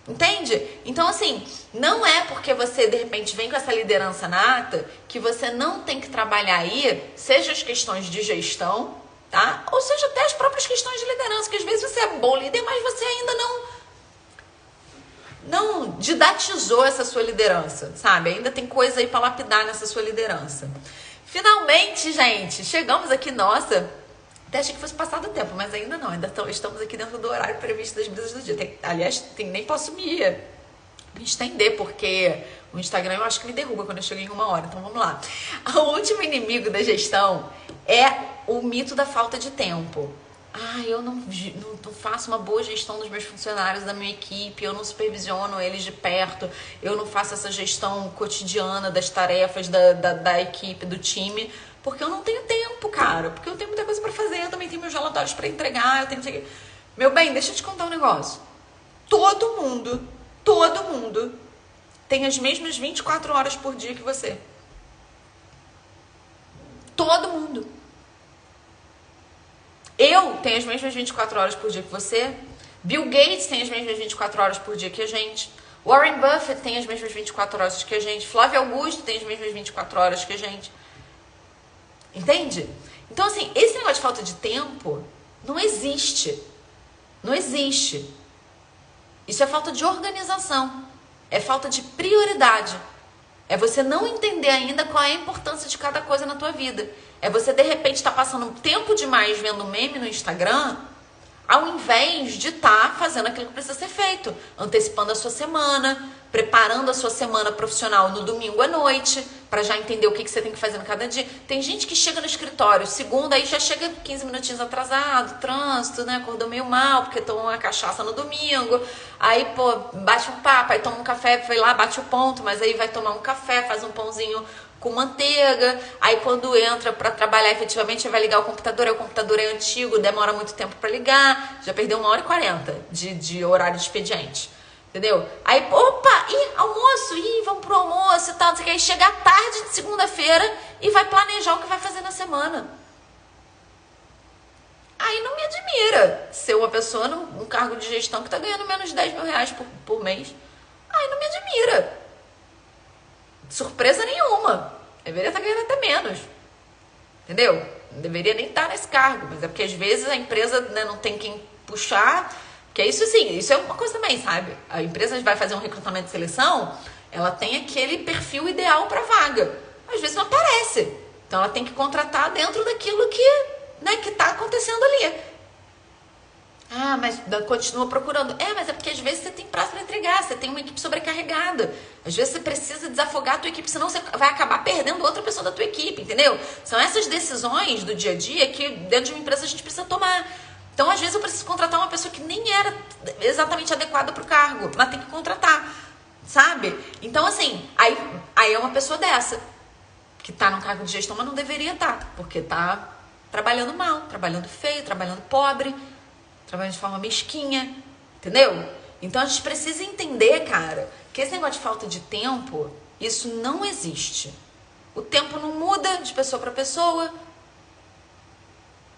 Entende? Então, assim, não é porque você, de repente, vem com essa liderança nata que você não tem que trabalhar aí, seja as questões de gestão, tá? Ou seja, até as próprias questões de liderança, que às vezes você é bom líder, mas você ainda não didatizou essa sua liderança, sabe? Ainda tem coisa aí pra lapidar nessa sua liderança. Finalmente, gente, chegamos aqui, nossa, até achei que fosse passado o tempo, mas ainda não, estamos aqui dentro do horário previsto das brisas do dia. Aliás, nem posso me estender, porque o Instagram eu acho que me derruba quando eu chego em 1 hora, então vamos lá. O último inimigo da gestão é o mito da falta de tempo. Eu não faço uma boa gestão dos meus funcionários, da minha equipe, eu não supervisiono eles de perto, eu não faço essa gestão cotidiana das tarefas da equipe, do time, porque eu não tenho tempo, cara, porque eu tenho muita coisa pra fazer, eu também tenho meus relatórios pra entregar, eu tenho não sei o quê. Meu bem, deixa eu te contar um negócio. Todo mundo tem as mesmas 24 horas por dia que você. Todo mundo. Eu tenho as mesmas 24 horas por dia que você. Bill Gates tem as mesmas 24 horas por dia que a gente. Warren Buffett tem as mesmas 24 horas que a gente. Flávio Augusto tem as mesmas 24 horas que a gente. Entende? Então, assim, esse negócio de falta de tempo não existe. Não existe. Isso é falta de organização. É falta de prioridade. É você não entender ainda qual é a importância de cada coisa na tua vida. É você, de repente, estar passando tempo demais vendo meme no Instagram, ao invés de estar fazendo aquilo que precisa ser feito. Antecipando a sua semana, preparando a sua semana profissional no domingo à noite, para já entender o que você tem que fazer no cada dia. Tem gente que chega no escritório, segunda, aí já chega 15 minutinhos atrasado, trânsito, né? Acordou meio mal, porque tomou uma cachaça no domingo. Aí, pô, bate um papo, aí toma um café, foi lá, bate o ponto, mas aí vai tomar um café, faz um pãozinho com manteiga, aí quando entra para trabalhar efetivamente vai ligar o computador, aí o computador é antigo, demora muito tempo para ligar, já perdeu 1h40 de horário de expediente, entendeu? Aí, opa, almoço, vamos pro almoço e tal, não sei o que, aí chega à tarde de segunda-feira e vai planejar o que vai fazer na semana. Aí não me admira ser uma pessoa num cargo de gestão que tá ganhando menos de 10 mil reais por mês. Aí não me admira. Surpresa nenhuma. Deveria estar ganhando até menos. Entendeu? Não deveria nem estar nesse cargo. Mas é porque às vezes a empresa, né, não tem quem puxar. Que é isso sim, isso é uma coisa também, sabe? A empresa vai fazer um recrutamento de seleção, ela tem aquele perfil ideal para vaga. Às vezes não aparece. Então ela tem que contratar dentro daquilo que, né, que tá acontecendo ali. Mas continua procurando. Mas é porque às vezes você tem prazo para entregar, você tem uma equipe sobrecarregada. Às vezes você precisa desafogar a tua equipe, senão você vai acabar perdendo outra pessoa da tua equipe, entendeu? São essas decisões do dia a dia que dentro de uma empresa a gente precisa tomar. Então, às vezes eu preciso contratar uma pessoa que nem era exatamente adequada para o cargo, mas tem que contratar, sabe? Então, assim, aí é uma pessoa dessa, que tá num cargo de gestão, mas não deveria estar, porque tá trabalhando mal, trabalhando feio, trabalhando pobre, trabalhando de forma mesquinha, entendeu? Então a gente precisa entender, cara, que esse negócio de falta de tempo, isso não existe. O tempo não muda de pessoa para pessoa.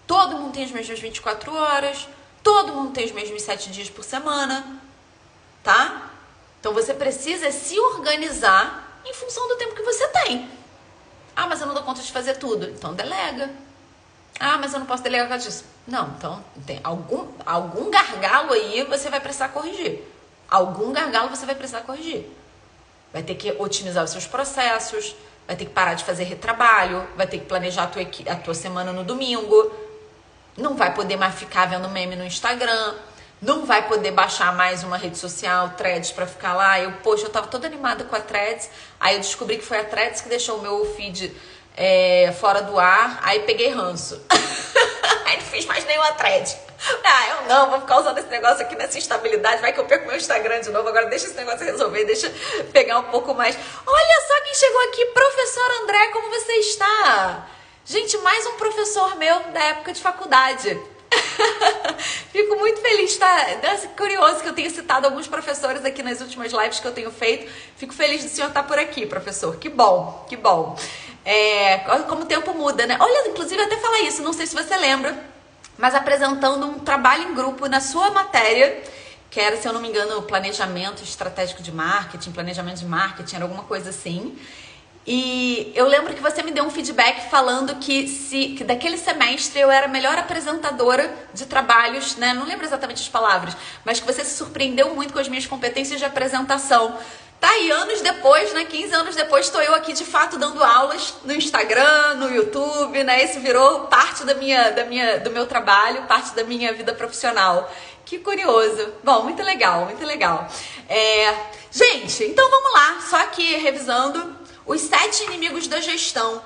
Todo mundo tem as mesmas 24 horas, todo mundo tem os mesmos 7 dias por semana, tá? Então você precisa se organizar em função do tempo que você tem. Mas eu não dou conta de fazer tudo. Então delega. Mas eu não posso delegar por causa disso. Não, então tem algum gargalo aí você vai precisar corrigir. Algum gargalo você vai precisar corrigir. vai ter que otimizar os seus processos, vai ter que parar de fazer retrabalho, vai ter que planejar a tua semana no domingo, não vai poder mais ficar vendo meme no Instagram, não vai poder baixar mais uma rede social, Threads, pra ficar lá. Eu tava toda animada com a Threads, aí eu descobri que foi a Threads que deixou o meu feed fora do ar, aí peguei ranço. Aí não fiz mais nenhuma Thread. Eu não, vou ficar usando esse negócio aqui nessa instabilidade, vai que eu perco meu Instagram de novo, agora deixa esse negócio resolver, deixa pegar um pouco mais. Olha só quem chegou aqui, professor André, como você está? Gente, mais um professor meu da época de faculdade. Fico muito feliz, tá? Curioso que eu tenha citado alguns professores aqui nas últimas lives que eu tenho feito. Fico feliz do senhor estar por aqui, professor. Que bom, que bom. Como o tempo muda, né? Olha, inclusive até falar isso, não sei se você lembra, mas apresentando um trabalho em grupo na sua matéria, que era, se eu não me engano, planejamento estratégico de marketing, planejamento de marketing, era alguma coisa assim. E eu lembro que você me deu um feedback falando que daquele semestre eu era a melhor apresentadora de trabalhos, né? Não lembro exatamente as palavras, mas que você se surpreendeu muito com as minhas competências de apresentação. Tá aí, anos depois, né? 15 anos depois, estou eu aqui de fato dando aulas no Instagram, no YouTube, né? Isso virou parte do meu trabalho, parte da minha vida profissional. Que curioso. Bom, muito legal, muito legal. Gente, então vamos lá, só aqui revisando os 7 inimigos da gestão.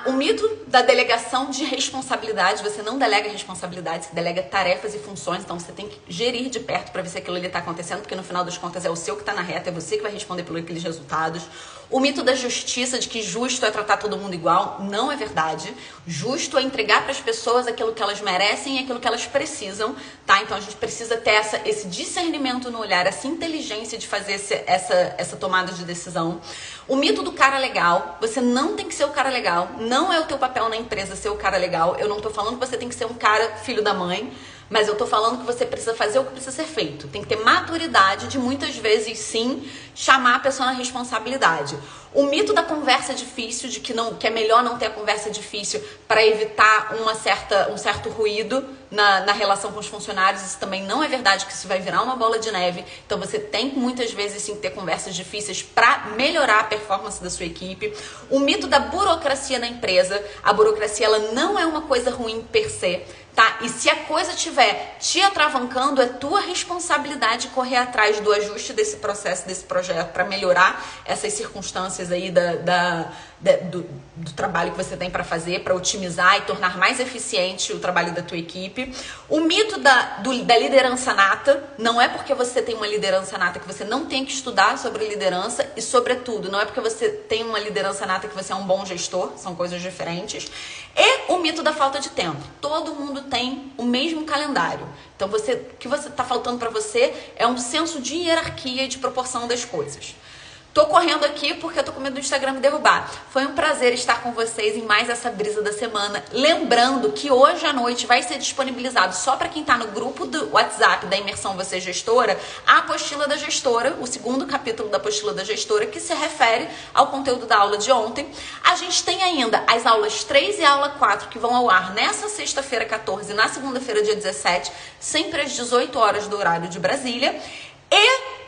O mito da delegação de responsabilidade. Você não delega responsabilidade, você delega tarefas e funções. Então você tem que gerir de perto para ver se aquilo ali está acontecendo, porque no final das contas é o seu que está na reta, é você que vai responder por aqueles resultados. O mito da justiça, de que justo é tratar todo mundo igual, não é verdade. Justo é entregar para as pessoas aquilo que elas merecem e aquilo que elas precisam, tá? Então a gente precisa ter esse discernimento no olhar, essa inteligência de fazer essa tomada de decisão. O mito do cara legal. Você não tem que ser o cara legal. Não é o teu papel na empresa ser o cara legal. Eu não tô falando que você tem que ser um cara filho da mãe, mas eu tô falando que você precisa fazer o que precisa ser feito. Tem que ter maturidade de muitas vezes, sim, chamar a pessoa na responsabilidade. O mito da conversa difícil, de que é melhor não ter a conversa difícil para evitar um certo ruído na relação com os funcionários. Isso também não é verdade, que isso vai virar uma bola de neve. Então você tem que muitas vezes sim ter conversas difíceis para melhorar a performance da sua equipe. O mito da burocracia na empresa. A burocracia, ela não é uma coisa ruim per se, tá? E se a coisa estiver te atravancando, é tua responsabilidade correr atrás do ajuste desse processo, desse projeto, para melhorar essas circunstâncias aí do trabalho que você tem para fazer, para otimizar e tornar mais eficiente o trabalho da tua equipe. O mito da liderança nata. Não é porque você tem uma liderança nata que você não tem que estudar sobre liderança, e sobretudo, não é porque você tem uma liderança nata que você é um bom gestor. São coisas diferentes. E o mito da falta de tempo. Todo mundo tem o mesmo calendário. Então o que você está faltando para você é um senso de hierarquia e de proporção das coisas. Tô correndo aqui porque eu tô com medo do Instagram me derrubar. Foi um prazer estar com vocês em mais essa brisa da semana. Lembrando que hoje à noite vai ser disponibilizado só para quem tá no grupo do WhatsApp da Imersão Você Gestora, a apostila da gestora, o segundo capítulo da apostila da gestora, que se refere ao conteúdo da aula de ontem. A gente tem ainda as aulas 3 e a aula 4 que vão ao ar nessa sexta-feira 14 e na segunda-feira dia 17, sempre às 18 horas do horário de Brasília. E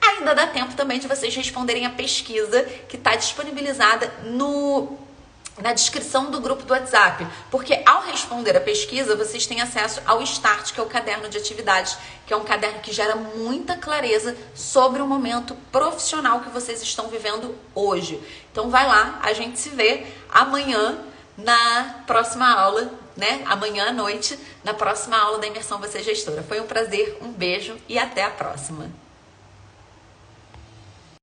ainda dá tempo também de vocês responderem a pesquisa que está disponibilizada na descrição do grupo do WhatsApp. Porque ao responder a pesquisa, vocês têm acesso ao Start, que é o caderno de atividades, que é um caderno que gera muita clareza sobre o momento profissional que vocês estão vivendo hoje. Então vai lá, a gente se vê amanhã na próxima aula, né? Amanhã à noite, na próxima aula da Imersão Você Gestora. Foi um prazer, um beijo e até a próxima.